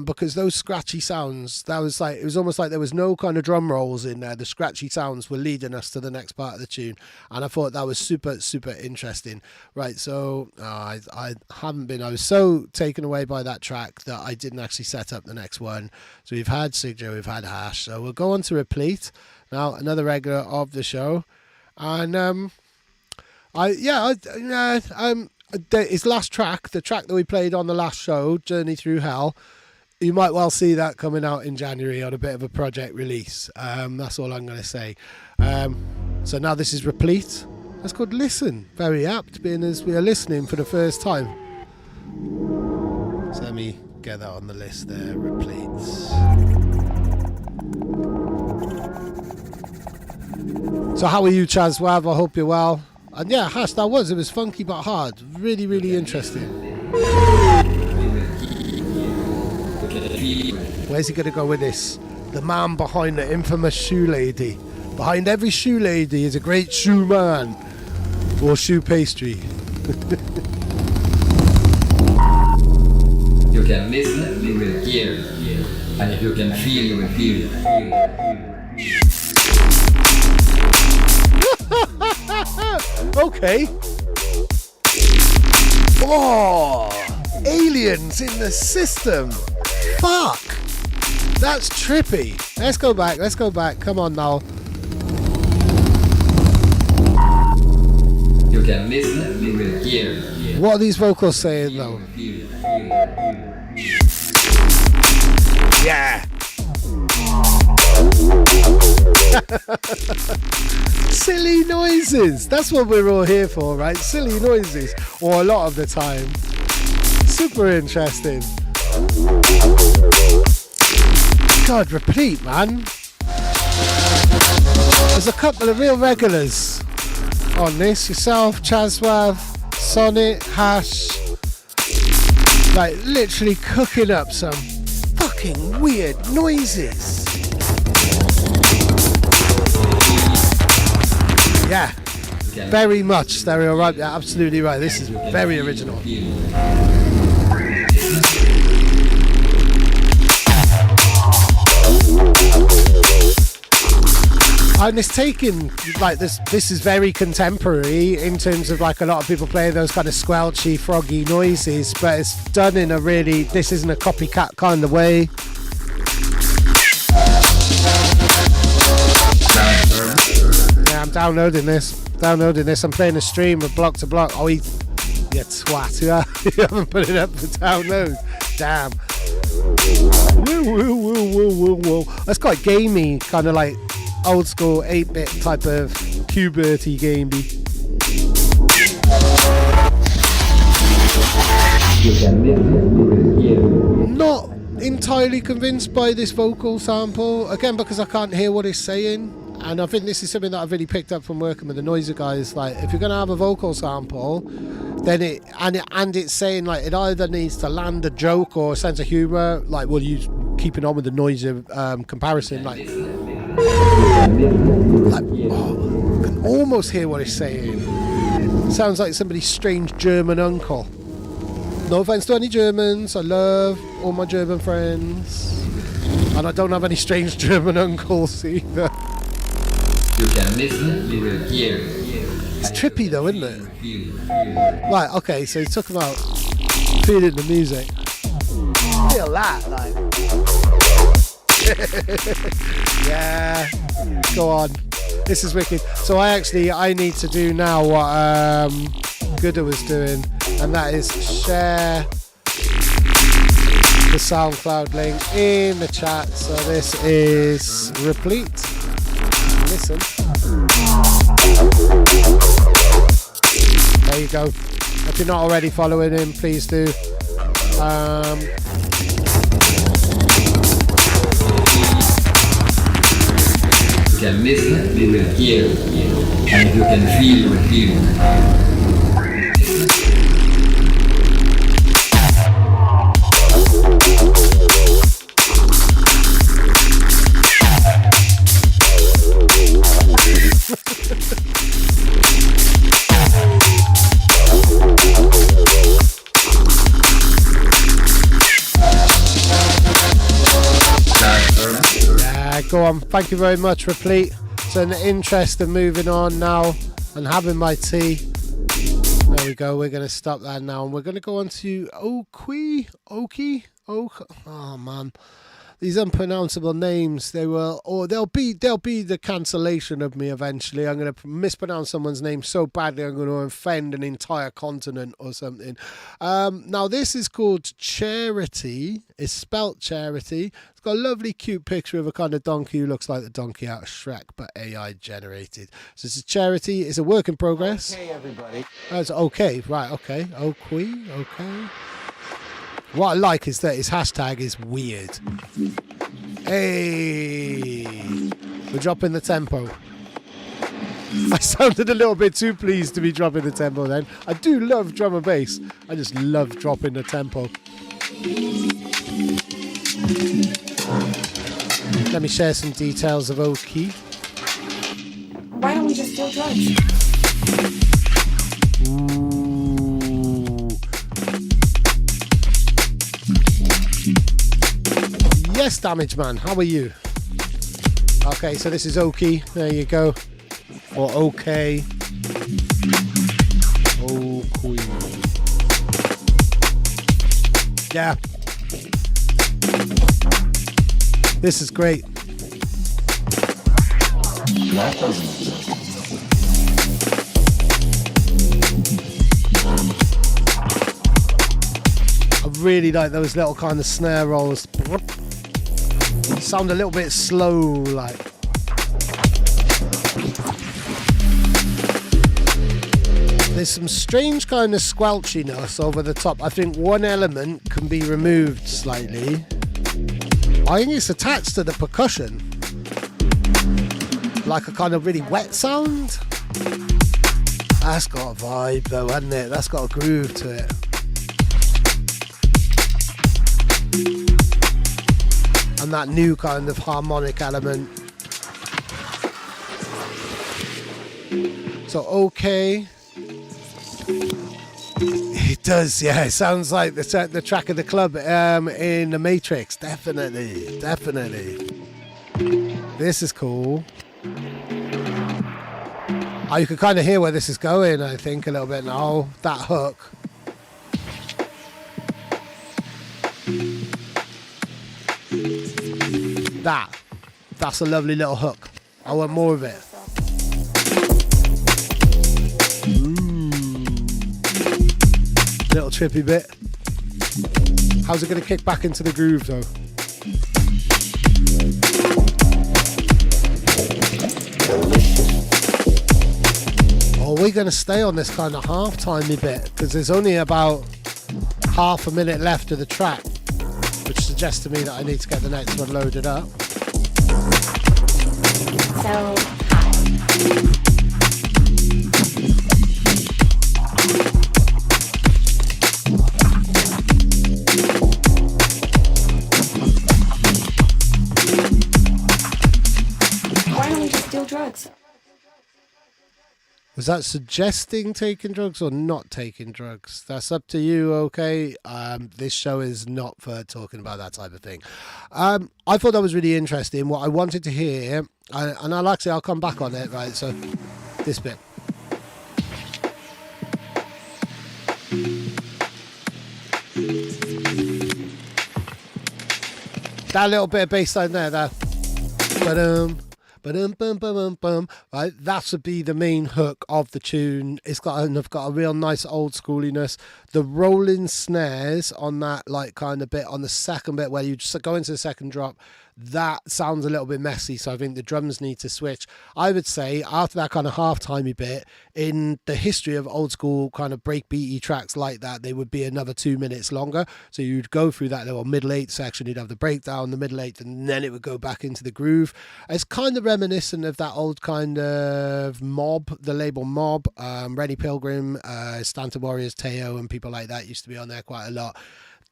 Because those scratchy sounds, it was almost like there was no kind of drum rolls in there. The scratchy sounds were leading us to the next part of the tune, and I thought that was super, super interesting. Right, so I was so taken away by that track that I didn't actually set up the next one. So we've had Sigjir, we've had Hash, so we'll go on to Replete now, another regular of the show, and his last track, the track that we played on the last show, Journey Through Hell. You might well see that coming out in January on a bit of a project release. That's all I'm going to say. So now this is Replete. That's called Listen. Very apt, being as we are listening for the first time. So let me get that on the list there, Replete. So how are you, Chazwav? I hope you're well. And yeah, Hash, it was funky but hard. Really, really interesting. Where's he going to go with this? The man behind the infamous shoe lady. Behind every shoe lady is a great shoe man. Or shoe pastry. You can listen, you will hear. And if you can feel, you will feel. Okay. Oh, aliens in the system. Fuck. That's trippy. Let's go back. Come on now. You can listen, you will hear. What are these vocals saying though? Yeah. Silly noises. That's what we're all here for, right? Silly noises. Or a lot of the time. Super interesting. God, Replete, man. There's a couple of real regulars on this. Yourself, Chazwav, Sonnet, Hash. Like, literally cooking up some fucking weird noises. Yeah, very much Stereoripe. Yeah, absolutely right. This is very original. And it's taken like this is very contemporary in terms of like a lot of people play those kind of squelchy, froggy noises, but it's done in a really, this isn't a copycat kind of way. Yeah, I'm downloading this. I'm playing a stream with block to block. Oh, you twat. You haven't put it up for download. Damn. Woo. That's quite gamey, kind of like old school 8-bit type of Q-Berty gamey. Not entirely convinced by this vocal sample, again because I can't hear what it's saying. And I think this is something that I've really picked up from working with the Noiser guys. Like, if you're going to have a vocal sample, then it's saying like it either needs to land a joke or a sense of humour. Like, well, you keeping on with the Noiser comparison, I can almost hear what it's saying. Sounds like somebody's strange German uncle. No offence to any Germans, I love all my German friends, and I don't have any strange German uncles either. You can listen, you will hear. It's trippy though, isn't it? Right, okay, so he's talking about feeling the music. Feel that, like. Yeah, go on. This is wicked. So I need to do now what Gooder was doing, and that is share the SoundCloud link in the chat. So this is Replete. Listen. There you go. If you're not already following him, please do. You can listen, you will hear. And if you can feel, you will feel. Go on, thank you very much, Replete. So in the interest of moving on now and having my tea, there we go, we're going to stop that now and we're going to go on to Oqui. Oh man, these unpronounceable names, they'll be the cancellation of me eventually. I'm going to mispronounce someone's name so badly I'm going to offend an entire continent or something. Now this is called Chairity. It's spelt Charity. It's got a lovely cute picture of a kind of donkey who looks like the donkey out of Shrek, but AI generated. So this is Charity. It's a work in progress. Okay, everybody. Oh, it's okay, right, okay. Oqui, okay. What I like is that his hashtag is weird. Hey, we're dropping the tempo. I sounded a little bit too pleased to be dropping the tempo then. I do love drum and bass. I just love dropping the tempo. Let me share some details of Oqui. Why don't we just steal drugs? Yes, Damage Man, how are you? Okay, so this is Oqui. There you go. Or okay. Oqui. Yeah. This is great. I really like those little kind of snare rolls. Sound a little bit slow, like. There's some strange kind of squelchiness over the top. I think one element can be removed slightly. I think it's attached to the percussion. Like a kind of really wet sound. That's got a vibe though, hasn't it? That's got a groove to it. And that new kind of harmonic element. So okay. It does, yeah. It sounds like the track of the club in the Matrix. Definitely. This is cool. Oh, you can kind of hear where this is going, I think, a little bit now. That hook. That's a lovely little hook. I want more of it. Little trippy bit. How's it going to kick back into the groove though? Oh, we're going to stay on this kind of half-timey bit because there's only about half a minute left of the track, which suggests to me that I need to get the next one loaded up. So why don't we just deal drugs? Was that suggesting taking drugs or not taking drugs? That's up to you, okay? This show is not for talking about that type of thing. I thought that was really interesting. What I wanted to hear, and I'll come back on it, right? So, this bit. That little bit of bass line there, Ba-dum. Right, that would be the main hook of the tune. It's got a real nice old schooliness. The rolling snares on that, like, kind of bit on the second bit where you just go into the second drop, that sounds a little bit messy, so I think the drums need to switch. I would say after that kind of half-timey bit, in the history of old school kind of breakbeaty tracks like that, they would be another 2 minutes longer. So you'd go through that little middle eighth section, you'd have the breakdown, the middle eighth, and then it would go back into the groove. It's kind of reminiscent of that old kind of Mob, the label Mob, Rennie Pilgrim, Stanton Warriors, Teo, and people like that used to be on there quite a lot.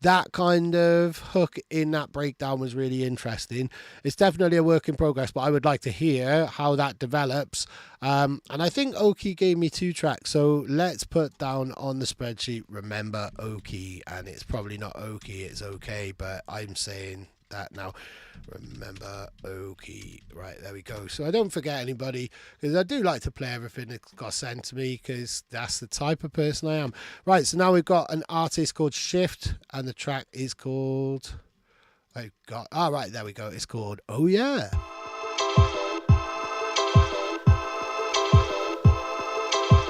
That kind of hook in that breakdown was really interesting. It's definitely a work in progress, but I would like to hear how that develops. And I think Oqui gave me 2 tracks, so let's put down on the spreadsheet, remember Oqui, and it's probably not Oqui, it's okay, but I'm saying that now. Remember Oqui. Right, there we go. So I don't forget anybody, because I do like to play everything that got sent to me, because that's the type of person I am. Right, so now we've got an artist called Shift, and the track is called... right, there we go. It's called Oh Yeah.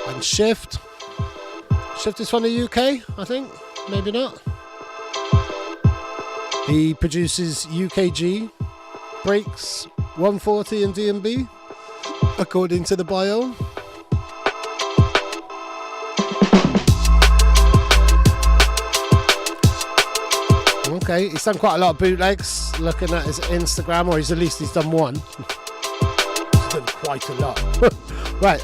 And Shift is from the UK, I think. Maybe not. He produces UKG, breaks, 140 and D&B, according to the bio. Okay, he's done quite a lot of bootlegs, looking at his Instagram, or at least he's done one. He's done quite a lot. Right.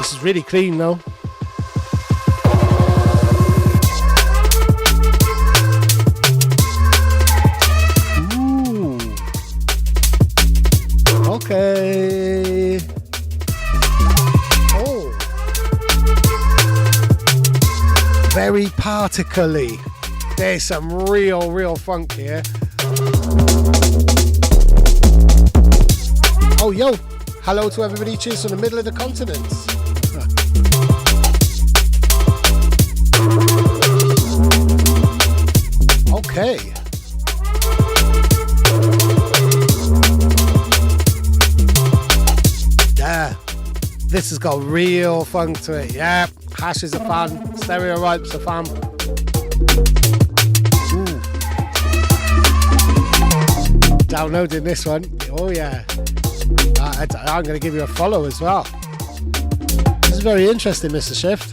This is really clean though. Okay. Oh. Very particly. There's some real funk here. Oh, yo. Hello to everybody. Cheers from the middle of the continents. Okay. This has got real funk to it. Yeah, Hash is a fan. Stereoripe's a fan. Ooh. Downloading this one. Oh yeah. I'm going to give you a follow as well. This is very interesting, Mr. Shift.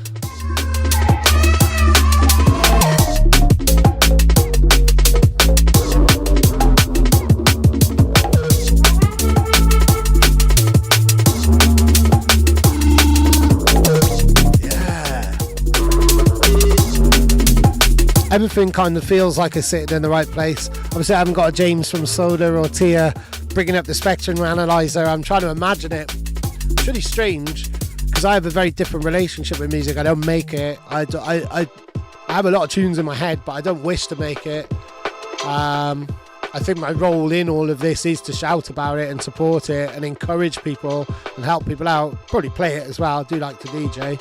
Everything kind of feels like it's sitting in the right place. Obviously I haven't got a James from Soda or Tia bringing up the spectrum analyzer. I'm trying to imagine it. It's really strange because I have a very different relationship with music. I don't make it. I have a lot of tunes in my head, but I don't wish to make it. I think my role in all of this is to shout about it and support it and encourage people and help people out. Probably play it as well. I do like to DJ.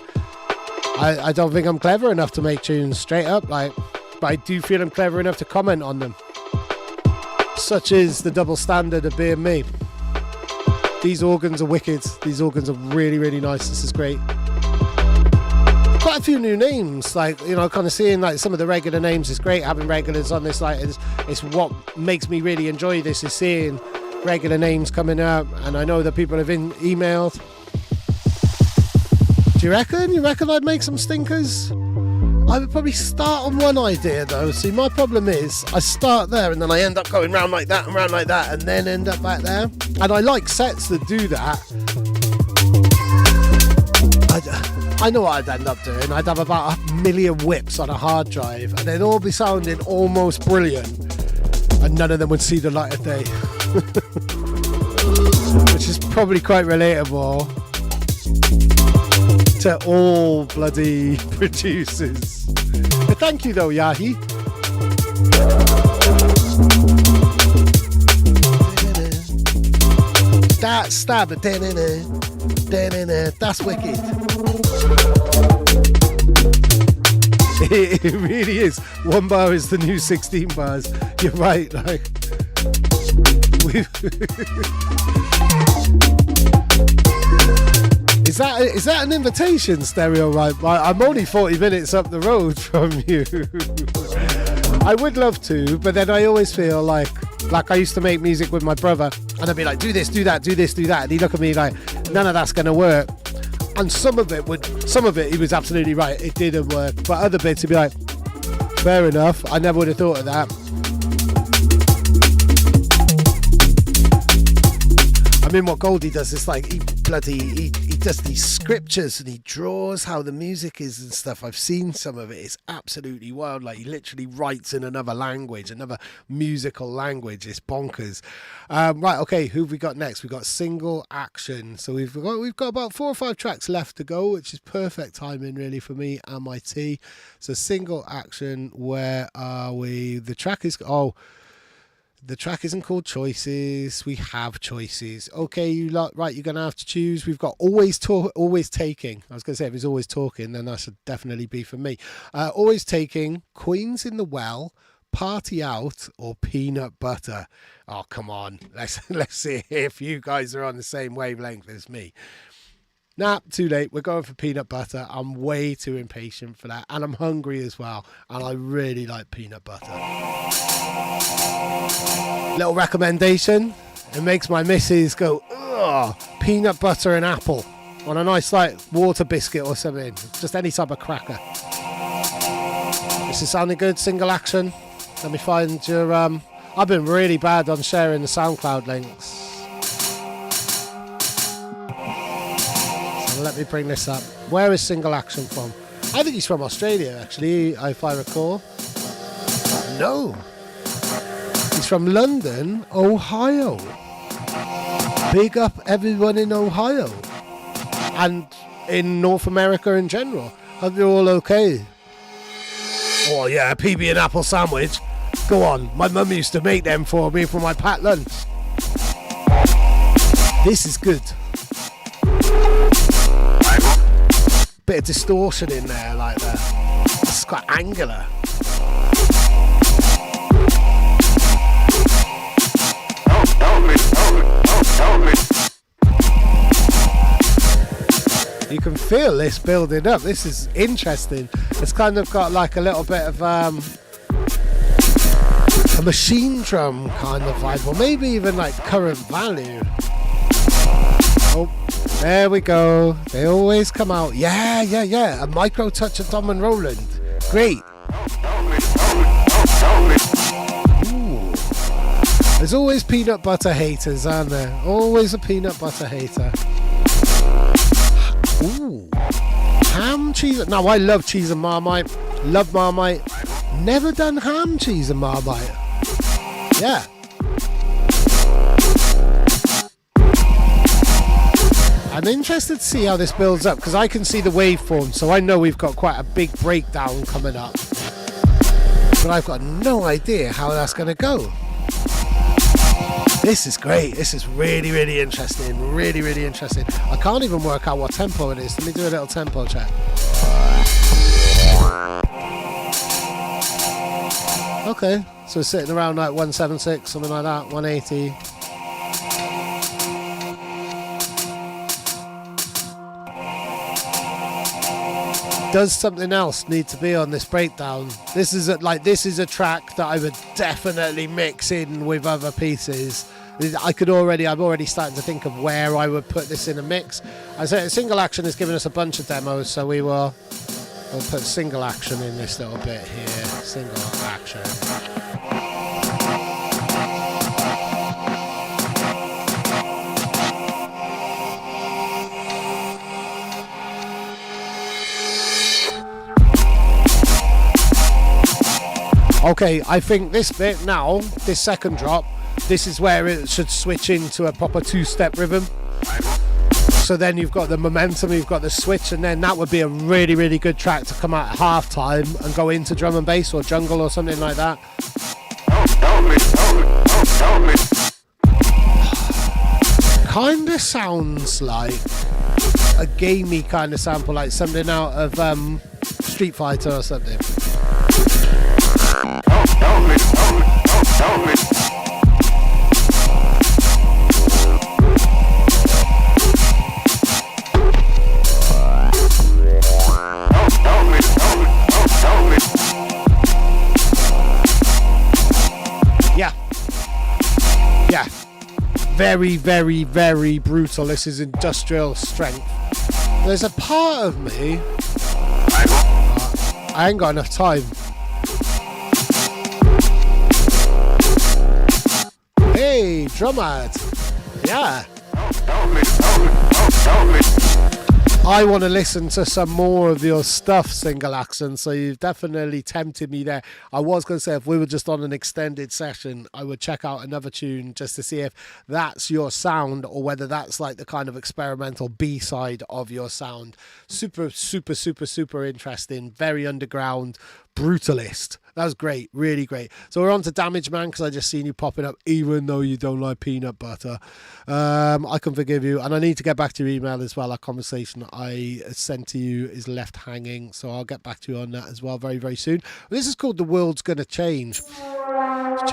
I don't think I'm clever enough to make tunes straight up, but I do feel I'm clever enough to comment on them. Such is the double standard of being me. These organs are wicked. These organs are really, really nice. This is great. Quite a few new names, kind of seeing some of the regular names is great. Having regulars on this, it's what makes me really enjoy this, is seeing regular names coming up. And I know that people have emailed. Do you reckon? You reckon I'd make some stinkers? I would probably start on one idea though. See, my problem is I start there and then I end up going round like that and round like that and then end up back there. And I like sets that do that. I know what I'd end up doing. I'd have about 1 million whips on a hard drive and they'd all be sounding almost brilliant and none of them would see the light of day. Which is probably quite relatable to all bloody producers. But thank you though, Yahi. That stab, that's wicked. It really is. 1 bar is the new 16 bars. You're right. Is that an invitation, Stereoripe? I'm only 40 minutes up the road from you. I would love to, but then I always feel like I used to make music with my brother, and I'd be like, do this, do that, do this, do that, and he'd look at me like, none of that's gonna work. And some of it he was absolutely right, it didn't work, but other bits he'd be like, fair enough, I never would have thought of that. I mean, what Goldie does is he does these scriptures and he draws how the music is and stuff. I've seen some of it. It's absolutely wild. He literally writes in another language, another musical language. It's bonkers. Right, okay, who have we got next? We've got Single Action. So we've got about 4 or 5 tracks left to go, which is perfect timing really for me and my tea. So Single Action, where are we? The track isn't called Choices. We have choices. Okay, you lot, right, you're going to have to choose. We've got Always Taking. I was going to say if it's Always Talking, then that should definitely be for me. Always Taking, Queens in the Well, Party Out, or Peanut Butter. Oh, come on. Let's see if you guys are on the same wavelength as me. Nah, too late. We're going for Peanut Butter. I'm way too impatient for that. And I'm hungry as well. And I really like peanut butter. Little recommendation. It makes my missus go, ugh, peanut butter and apple on a nice water biscuit or something. Just any type of cracker. This is sounding good. Single Action. Let me find your... I've been really bad on sharing the SoundCloud links. Let me bring this up. Where is Single Action from? I think he's from Australia, actually, if I recall. No. He's from London, Ohio. Big up everyone in Ohio. And in North America in general. Hope you're all okay. Oh yeah, a PB and apple sandwich. Go on, my mum used to make them for me for my packed lunch. This is good. Bit of distortion in there, like that. It's quite angular. You can feel this building up. This is interesting. It's kind of got like a little bit of a machine drum kind of vibe, or maybe even like current value. Oh. There we go. They always come out. Yeah. A micro touch of Dom and Roland. Great. Ooh. There's always peanut butter haters, aren't there? Always a peanut butter hater. Ooh. Ham, cheese. Now, I love cheese and Marmite. Love Marmite. Never done ham, cheese and Marmite. Yeah. I'm interested to see how this builds up because I can see the waveform, so I know we've got quite a big breakdown coming up. But I've got no idea how that's going to go. This is great. This is really, really interesting. Really, really interesting. I can't even work out what tempo it is. Let me do a little tempo check. Okay, so it's sitting around like 176, something like that, 180. Does something else need to be on this breakdown? This is a track that I would definitely mix in with other pieces. I'm already starting to think of where I would put this in a mix. I said Single Action has given us a bunch of demos, so we'll put Single Action in this little bit here. Single Action. Okay, I think this bit now, this second drop, this is where it should switch into a proper two-step rhythm. So then you've got the momentum, you've got the switch, and then that would be a really, really good track to come out at half-time and go into drum and bass or jungle or something like that. Kinda sounds like a gamey kind of sample, like something out of Street Fighter or something. Yeah. Very, very, very brutal. This is industrial strength. There's a part of me. I ain't got enough time. Hey, drummer. Yeah. I want to listen to some more of your stuff, Single Action, so you've definitely tempted me there. I was going to say if we were just on an extended session, I would check out another tune just to see if that's your sound or whether that's like the kind of experimental B-side of your sound. Super, super, super, super interesting. Very underground. Brutalist. That was great, really great. So we're on to Damage Man because I just seen you popping up even though you don't like peanut butter. I can forgive you, and I need to get back to your email as well. That conversation I sent to you is left hanging, so I'll get back to you on that as well very, very soon. This is called The World's Gonna Change. It's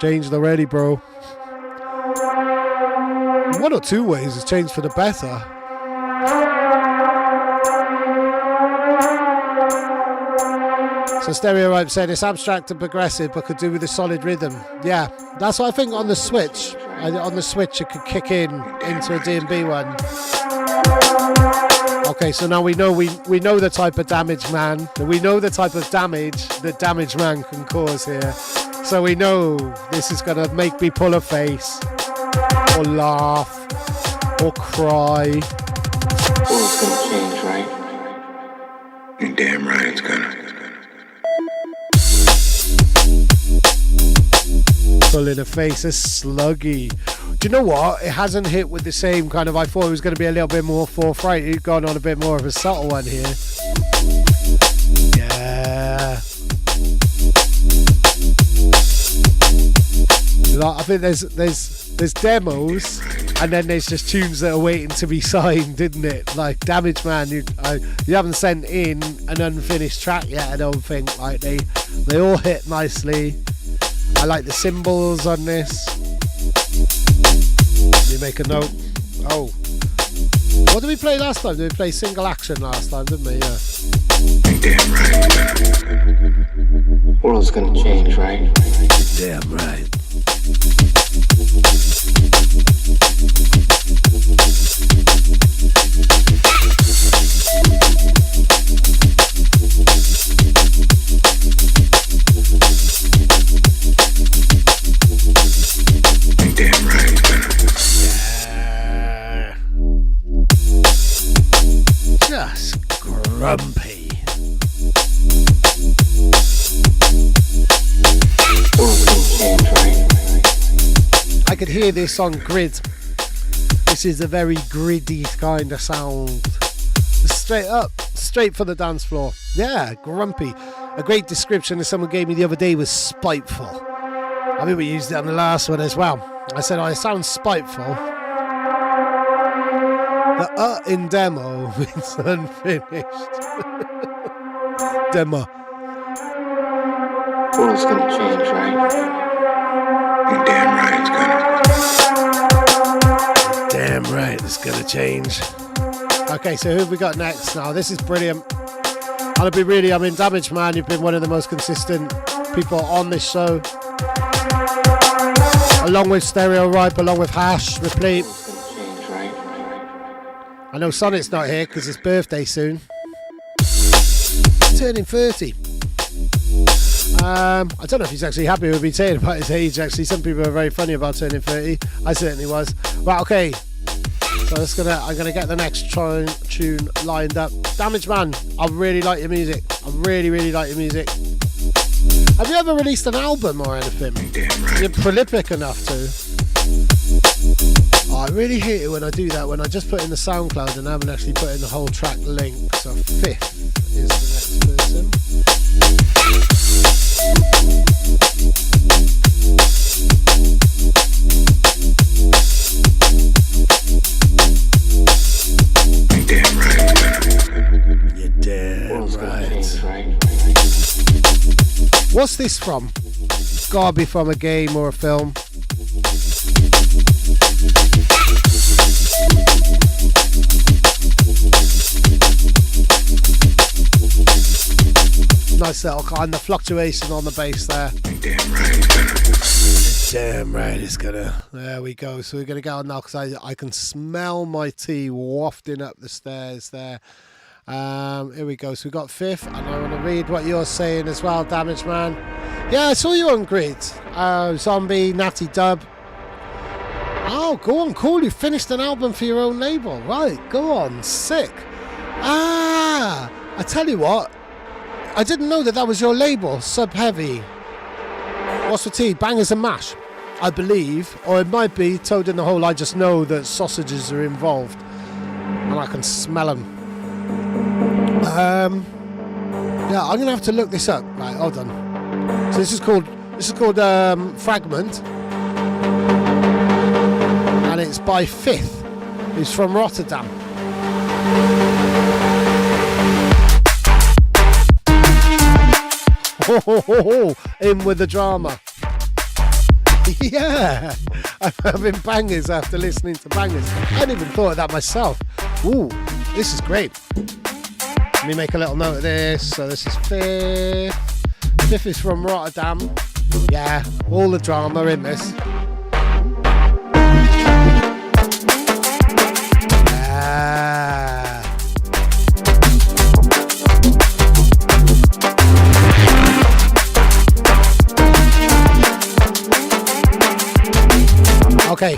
changed already, bro. One or two ways it's changed for the better. So Stereoripe said it's abstract and progressive but could do with a solid rhythm. Yeah, that's what I think on the Switch. On the Switch it could kick into a D&B one. Okay, so now we know the type of damage man. We know the type of damage that Damage Man can cause here. So we know this is going to make me pull a face or laugh or cry. Well, it's going to change, right? You're damn right it's going to. Pull in the face is sluggy. Do you know what? It hasn't hit with the same kind of. I thought it was going to be a little bit more forthright. It's gone on a bit more of a subtle one here. Yeah. I think there's demos, and then there's just tunes that are waiting to be signed, isn't it? Like Damage Man, you haven't sent in an unfinished track yet. I don't think. Like they all hit nicely. I like the cymbals on this. Let me make a note. Oh. What did we play last time? Did we play Single Action last time, didn't we? Yeah. Damn right. World's gonna change, right? Damn right. Just grumpy. I could hear this on Grid. This is a very griddy kind of sound. Straight up, straight for the dance floor. Yeah, grumpy. A great description that someone gave me the other day was spiteful. I mean, we used it on the last one as well. I said I sound spiteful. The in demo means unfinished. Demo. World's gonna change, right? You're damn right it's gonna. Damn right it's gonna change. Okay, so who have we got next now? This is brilliant. I'll be really, Damage Man, you've been one of the most consistent people on this show. Along with Stereoripe, along with Hash, Replete. I know Sonic's not here because it's birthday soon. Turning 30. I don't know if he's actually happy with me saying about his age, actually. Some people are very funny about turning 30. I certainly was. Right, okay. So I'm gonna get the next tune lined up. Damage Man, I really like your music. I really, really like your music. Have you ever released an album or anything? You're prolific enough to. Oh, I really hate it when I do that, when I just put in the SoundCloud and I haven't actually put in the whole track link. So Fifth is the next person. You're damn right. What's this from? It's gotta be from a game or a film. Nice little kind of fluctuation on the bass there. Damn right it's gonna. There we go. So we're gonna go on now because I can smell my tea wafting up the stairs there. Here we go. So we got Fifth, and I want to read what you're saying as well, Damage Man. Yeah, I saw you on Grid. Zombie, Natty Dub. Oh, go on, cool. You finished an album for your own label. Right, go on. Sick. I tell you what. I didn't know that was your label, Sub Heavy. What's the tea? Bangers and Mash, I believe. Or it might be Toad in the Hole. I just know that sausages are involved. And I can smell them. Yeah, I'm going to have to look this up. Right, hold on. So this is called Fragment. And it's by Fifth, who's from Rotterdam. In with the drama. Yeah, I'm having bangers after listening to bangers. I hadn't even thought of that myself. Ooh, this is great. Let me make a little note of this. So this is Fifth. Fifth is from Rotterdam. Yeah, all the drama in this. Okay,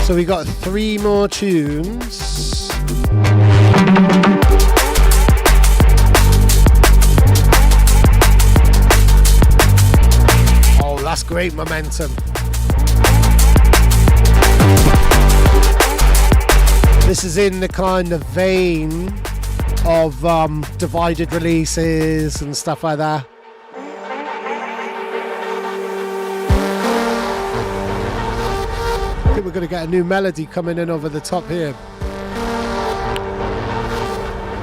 so we got 3 more tunes. Oh, that's great momentum. This is in the kind of vein of divided releases and stuff like that. I think we're going to get a new melody coming in over the top here.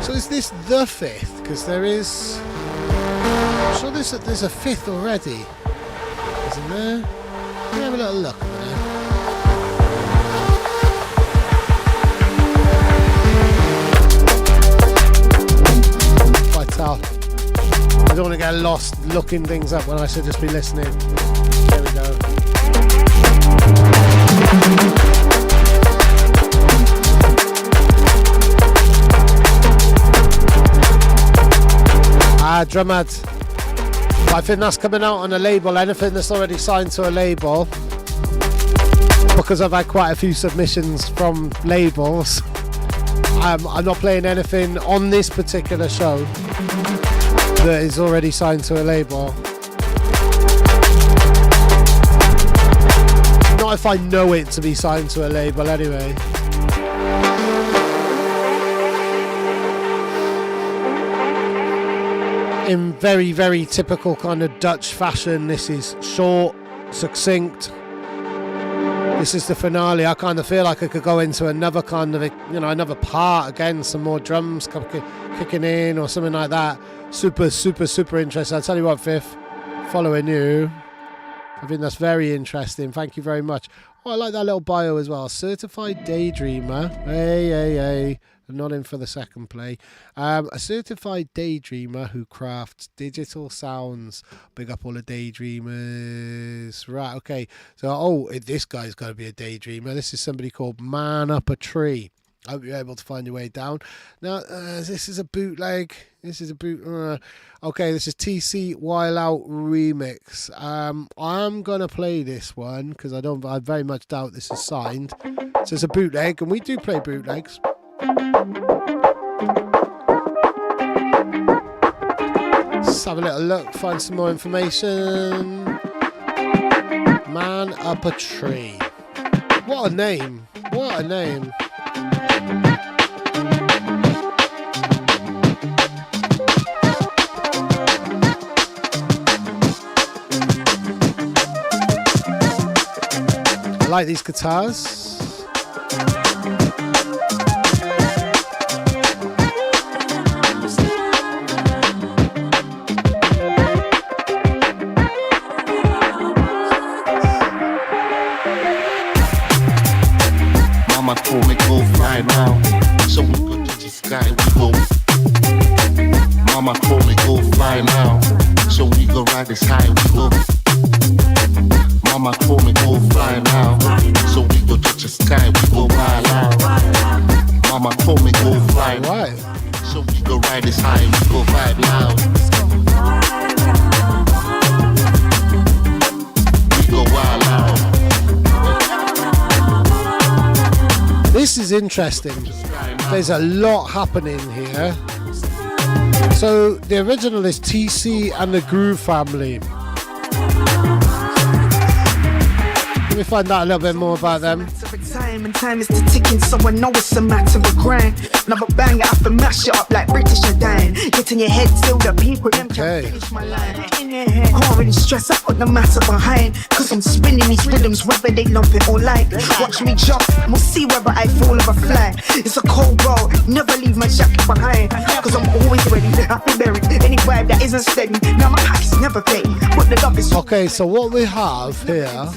So is this the Fifth? Because there is... I'm sure there's a Fifth already. Isn't there? Let me have a little look a minute. If I tell. I don't want to get lost looking things up when I should just be listening. There we go. Drumad. I think that's coming out on a label. Anything that's already signed to a label, because I've had quite a few submissions from labels. I'm not playing anything on this particular show that is already signed to a label. Not if I know it to be signed to a label anyway. In very, very typical kind of Dutch fashion, this is short, succinct, This is the finale. I kind of feel like I could go into another kind of, another part again, some more drums kicking in or something like that. Super, super, super interesting. I'll tell you what, Fifth, following you, I think that's very interesting. Thank you very much. Oh, I like that little bio as well. Certified daydreamer. Hey. Not in for the second play. A certified daydreamer who crafts digital sounds. Big up all the daydreamers. Right, okay. So, this guy's got to be a daydreamer. This is somebody called Man Up a Tree. I hope you're able to find your way down. Now, this is a bootleg. This is a okay, this is TC While Out Remix. I'm going to play this one because I very much doubt this is signed. So it's a bootleg, and we do play bootlegs. Let's have a little look, find some more information. Man Up a Tree. What a name. What a name. I like these guitars. Mama told me go fly now, so we go to the sky we go. Mama told me go fly now, so we go ride this high we go. Mama told me go fly now, so we go touch the sky we go wild out. Mama told me go fly now, so we go ride this high we go vibe loud. We go wild out. This is interesting. There's a lot happening here. So the original is TC and the Groove Family. Let me find out a little bit more about them. Time is ticking, so I know it's a matter of grind. Another bang, I have to mash it up like British and dying. Get in your head till the people them can finish my line. In your head, can't really stress out what the matter behind. Cause I'm spinning these rhythms, whether they love it or like. Watch me jump, we'll see whether I fall or fly. It's a cold road, never leave my jacket behind. Cause I'm always ready, I feel buried. Any vibe that isn't steady, now my pack is never paid. But the love is okay, so what we have here,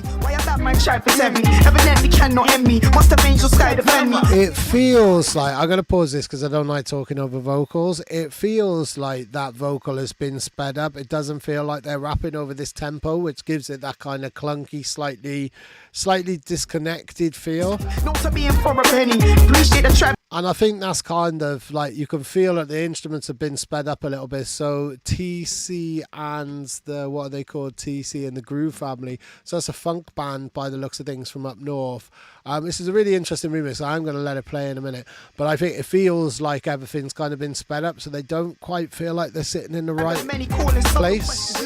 my tribe is heavy, evidently cannot end me. Must have angel sky defend me. It feels like, I'm going to pause this because I don't like talking over vocals. It feels like that vocal has been sped up. It doesn't feel like they're rapping over this tempo, which gives it that kind of clunky, slightly disconnected feel. Not to be in for a penny. Appreciate the tribe. And I think that's kind of like, you can feel that the instruments have been sped up a little bit. So TC and the, what are they called? TC and the Groove Family. So that's a funk band by the looks of things from up north. This is a really interesting remix. I'm going to let it play in a minute. But I think it feels like everything's kind of been sped up, so they don't quite feel like they're sitting in the right place.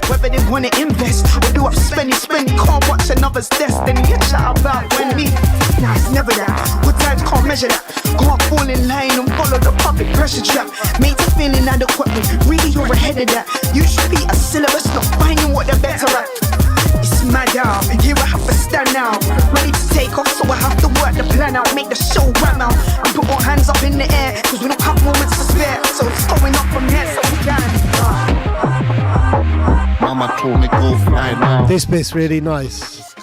Whether they want to invest or do up spending, can't watch another's destiny. You chat about when me, nah, it's never that. Good times can't measure that. Can't fall in line and follow the public pressure trap. Made to feel inadequate, really you're ahead of that. You should be a syllabus, not finding what they're better at. It's mad out, here I have to stand now. Ready to take off, so I have to work the plan out. Make the show ram out, and put our hands up in the air. Cause we don't have moments to spare, so it's going up from here, so we can. Mama told me go fly now. This bit's really nice.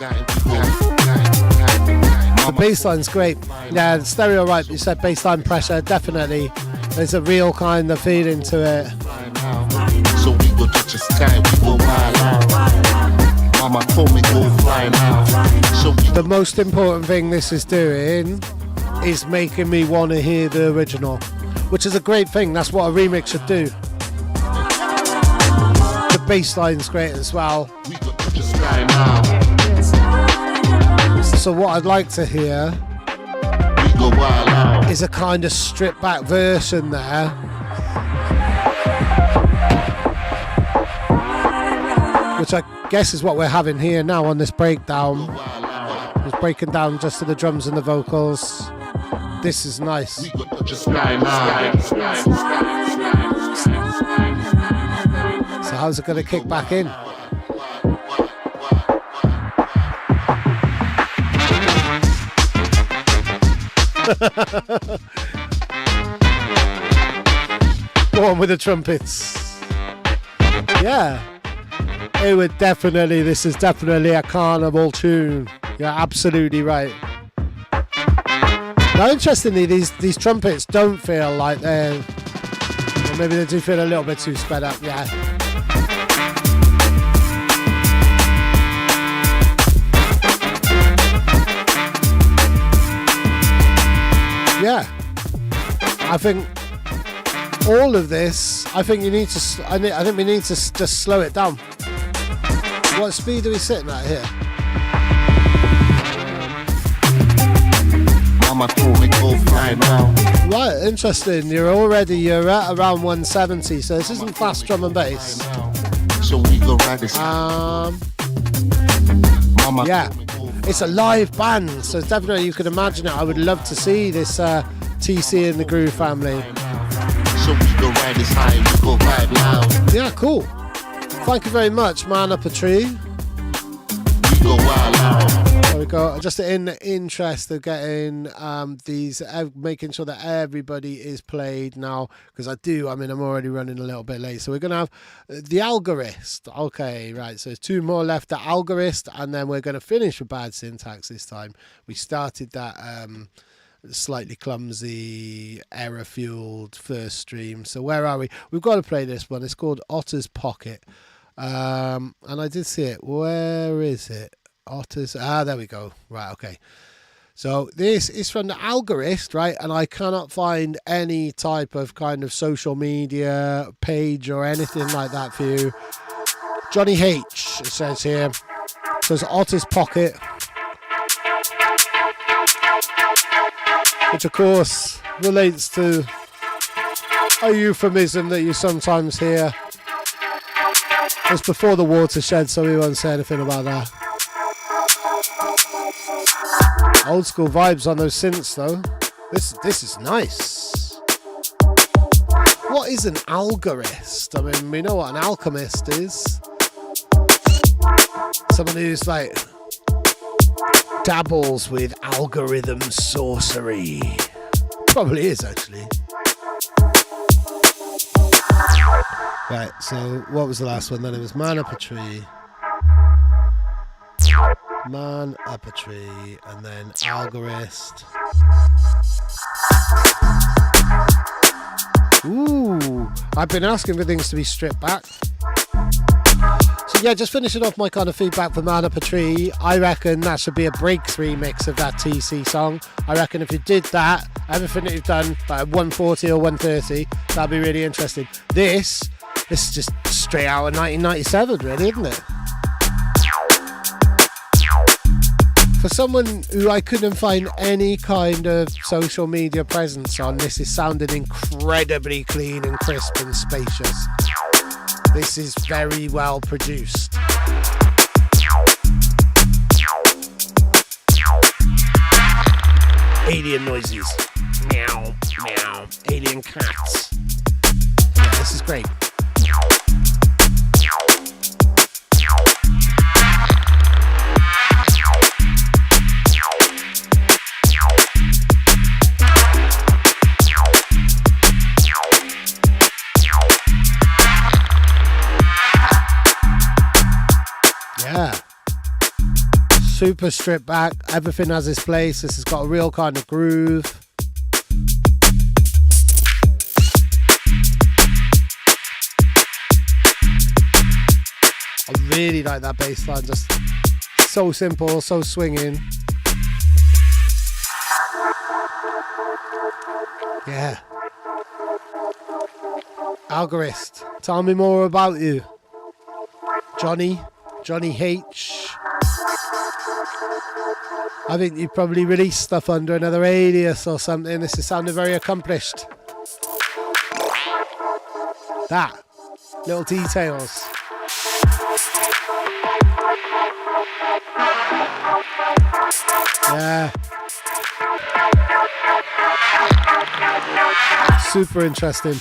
The bassline's great. Yeah, the Stereoripe, you said bassline pressure, definitely. There's a real kind of feeling to it. So we go touch the sky, we go wild out. Mama told me go fly now. So the most important thing this is doing is making me want to hear the original, which is a great thing. That's what a remix should do. The bassline's great as well. We go touch the sky now. So what I'd like to hear is a kind of stripped back version there. Which I guess is what we're having here now on this breakdown. It's breaking down just to the drums and the vocals. This is nice. We go touch the sky now. So how's it going to kick back in? Go on with the trumpets. Yeah. This is definitely a carnival tune. You're absolutely right. Now, interestingly, these trumpets don't feel like they're... Or maybe they do feel a little bit too sped up, yeah. Yeah. I think all of this, I think we need to just slow it down. What speed are we sitting at here? Mama told me go fly now. Right, interesting. You're at around 170, so this isn't fast drum and bass. So we go ride this. Yeah, it's a live band, so definitely you can imagine it. I would love to see this TC and the Groove family. So we go ride this high, we go vibe loud. Yeah, cool. Thank you very much, Man Up a Tree. We go wild out. There we go. Just in the interest of getting these, making sure that everybody is played now, because I'm already running a little bit late. So we're going to have the Algorist. Okay, right. So there's two more left, the Algorist, and then we're going to finish with Bad Syntax this time. We started that slightly clumsy, error-fueled first stream. So where are we? We've got to play this one. It's called Otter's Pocket. And I did see it. Where is it? Otters. There we go. Right, okay. So this is from the Algorist, right? And I cannot find any type of kind of social media page or anything like that for you. Johnny H, it says here. So it's Otter's Pocket. Which of course relates to a euphemism that you sometimes hear. It's before the watershed, so we won't say anything about that. Old school vibes on those synths though. This is nice. What is an algorist? I mean, we know what an alchemist is. Someone who's like dabbles with algorithm sorcery. Probably is actually. Right, so what was the last one then? It was Man Up a Tree. Man Up a Tree, and then Algorist. Ooh, I've been asking for things to be stripped back. So yeah, just finishing off my kind of feedback for Man Up a Tree. I reckon that should be a breaks remix of that TC song. I reckon if you did that, everything that you've done, like 140 or 130, that'd be really interesting. This is just straight out of 1997, really, isn't it? For someone who I couldn't find any kind of social media presence on, this is sounding incredibly clean and crisp and spacious. This is very well produced. Alien noises. Meow, meow. Alien cats. Yeah, this is great. Yeah. Super stripped back. Everything has its place. This has got a real kind of groove. I really like that bass line. Just so simple, so swinging. Yeah. Algorist, tell me more about you. Johnny H. I think you probably released stuff under another alias or something. This is sounding very accomplished. That. Little details. Yeah. Super interesting.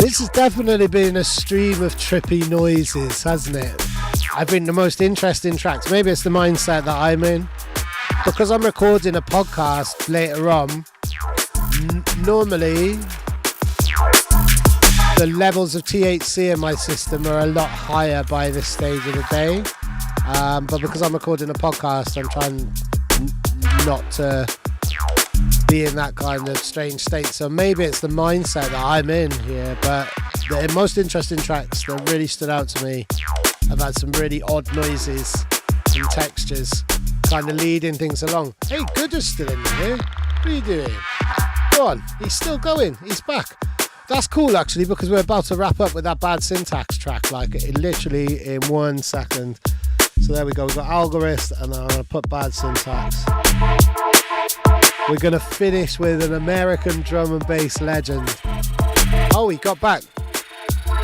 This has definitely been a stream of trippy noises, hasn't it? I think the most interesting tracks, maybe it's the mindset that I'm in. Because I'm recording a podcast later on, normally the levels of THC in my system are a lot higher by this stage of the day. But because I'm recording a podcast, I'm trying not to be in that kind of strange state. So maybe it's the mindset that I'm in here. But the most interesting tracks that really stood out to me have had some really odd noises and textures kind of leading things along. Hey, Good is still in here. What are you doing? Go on, he's still going. He's back. That's cool actually, because we're about to wrap up with that bad syntax track, like literally in 1 second. So there we go. We've got Algorist, and I'm going to put bad syntax. We're going to finish with an American drum and bass legend. Oh, he got back.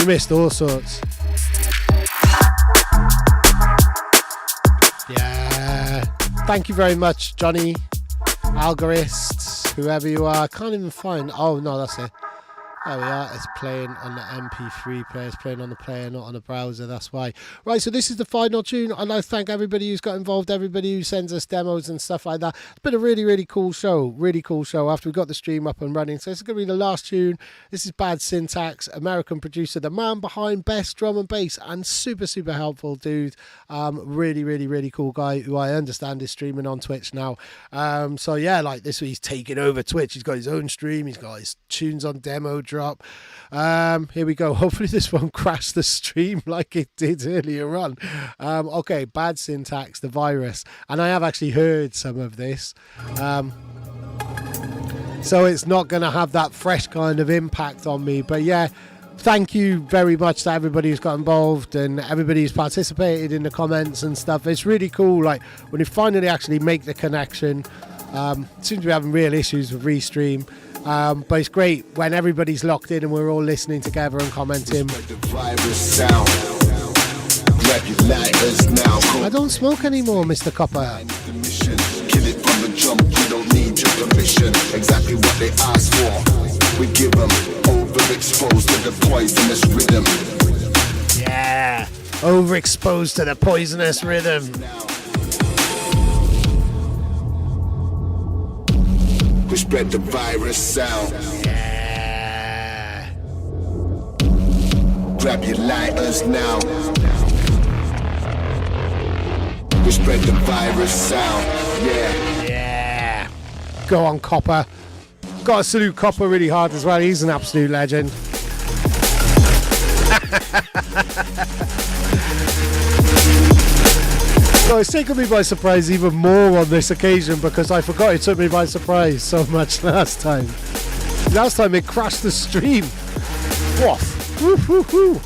He missed all sorts. Yeah. Thank you very much, Johnny, Algorist, whoever you are. I can't even find. Oh, no, that's it. There we are. It's playing on the MP3 player. It's playing on the player, not on the browser. That's why. Right, so this is the final tune. I'd like to thank everybody who's got involved, everybody who sends us demos and stuff like that. It's been a really, really cool show. Really cool show after we got the stream up and running. So this is going to be the last tune. This is Bad Syntax, American producer, the man behind Best Drum and Bass, and super, super helpful dude. Really, really, really cool guy who I understand is streaming on Twitch now. So yeah, like this, he's taking over Twitch. He's got his own stream. He's got his tunes on demo drop. Here we go. Hopefully this won't crash the stream like it did earlier on. Okay, Bad Syntax, The Virus, and I have actually heard some of this, so it's not going to have that fresh kind of impact on me, but yeah, thank you very much to everybody who's got involved and everybody who's participated in the comments and stuff. It's really cool, like when you finally actually make the connection. Seems to be having real issues with Restream. But it's great when everybody's locked in and we're all listening together and commenting. I don't smoke anymore, Mr. Copper. Kill it from the jump, we don't need your permission. Exactly what they asked for. We give them overexposed to the poisonous rhythm. Yeah, overexposed to the poisonous rhythm. We spread the virus sound. Yeah. Grab your lighters now. We spread the virus sound. Yeah. Yeah. Go on, Copper. Got to salute Copper really hard as well. He's an absolute legend. So it's taken me by surprise even more on this occasion because I forgot it took me by surprise so much last time. Last time it crashed the stream. Woof. Woo, woo, woo.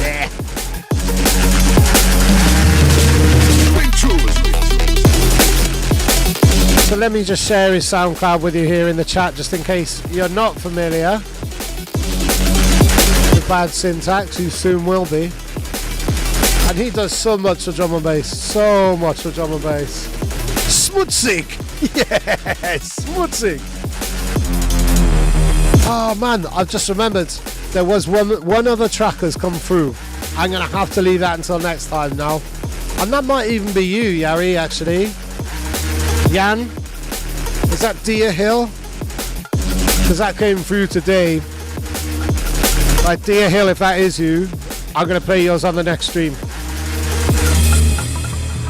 Yeah. So let me just share his SoundCloud with you here in the chat just in case you're not familiar with Bad Syntax, you soon will be. And he does so much for drum and bass. So much for drum and bass. Smutzig! Yes! Smutzig! Oh man, I've just remembered. There was one other track that's come through. I'm going to have to leave that until next time now. And that might even be you, Yari, actually. Jan? Is that Deer Hill? Because that came through today. Right, Deer Hill, if that is you, I'm going to play yours on the next stream.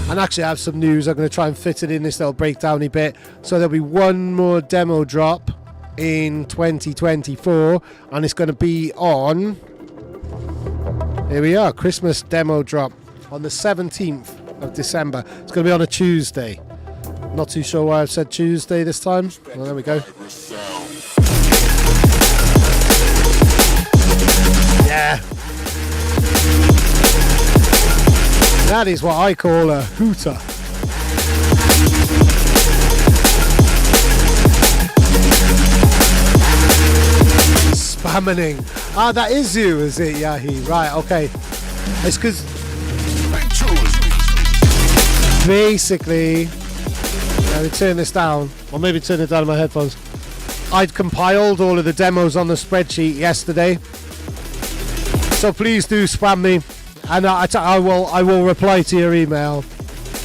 And actually I have some news. I'm going to try and fit it in this little breakdowny bit. So there'll be one more demo drop in 2024. And it's going to be on... Here we are, Christmas demo drop on the 17th of December. It's going to be on a Tuesday. Not too sure why I've said Tuesday this time. Well, there we go. Yeah. That is what I call a hooter. Spamming. Ah, that is you, is it, Yahi? Right, okay. It's because basically, let me turn this down, or maybe turn it down in my headphones. I'd compiled all of the demos on the spreadsheet yesterday, so please do spam me, and I will reply to your email.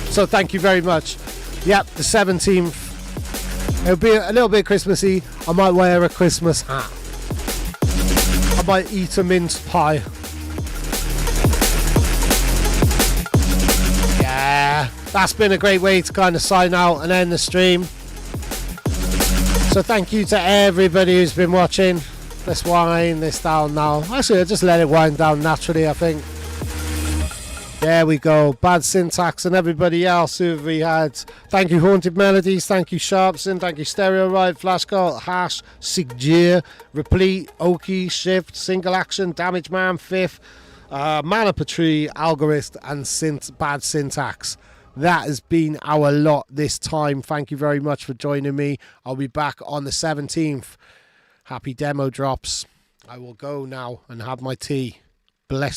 So thank you very much. Yep, the 17th. It'll be a little bit Christmassy. I might wear a Christmas hat. I might eat a mince pie. Yeah, that's been a great way to kind of sign out and end the stream. So thank you to everybody who's been watching. Let's wind this down now. Actually, I'll just let it wind down naturally, I think. There we go. Bad Syntax and everybody else who we had. Thank you, Haunted Melodies. Thank you, Sharpson. Thank you, Stereoripe, Flashcult, Hash, Sigjir, Replete, Oqui, Shift, Single Action, Damage Man, Fifth, Mana Patrie, Algorist, and Bad Syntax. That has been our lot this time. Thank you very much for joining me. I'll be back on the 17th. Happy demo drops. I will go now and have my tea. Bless you.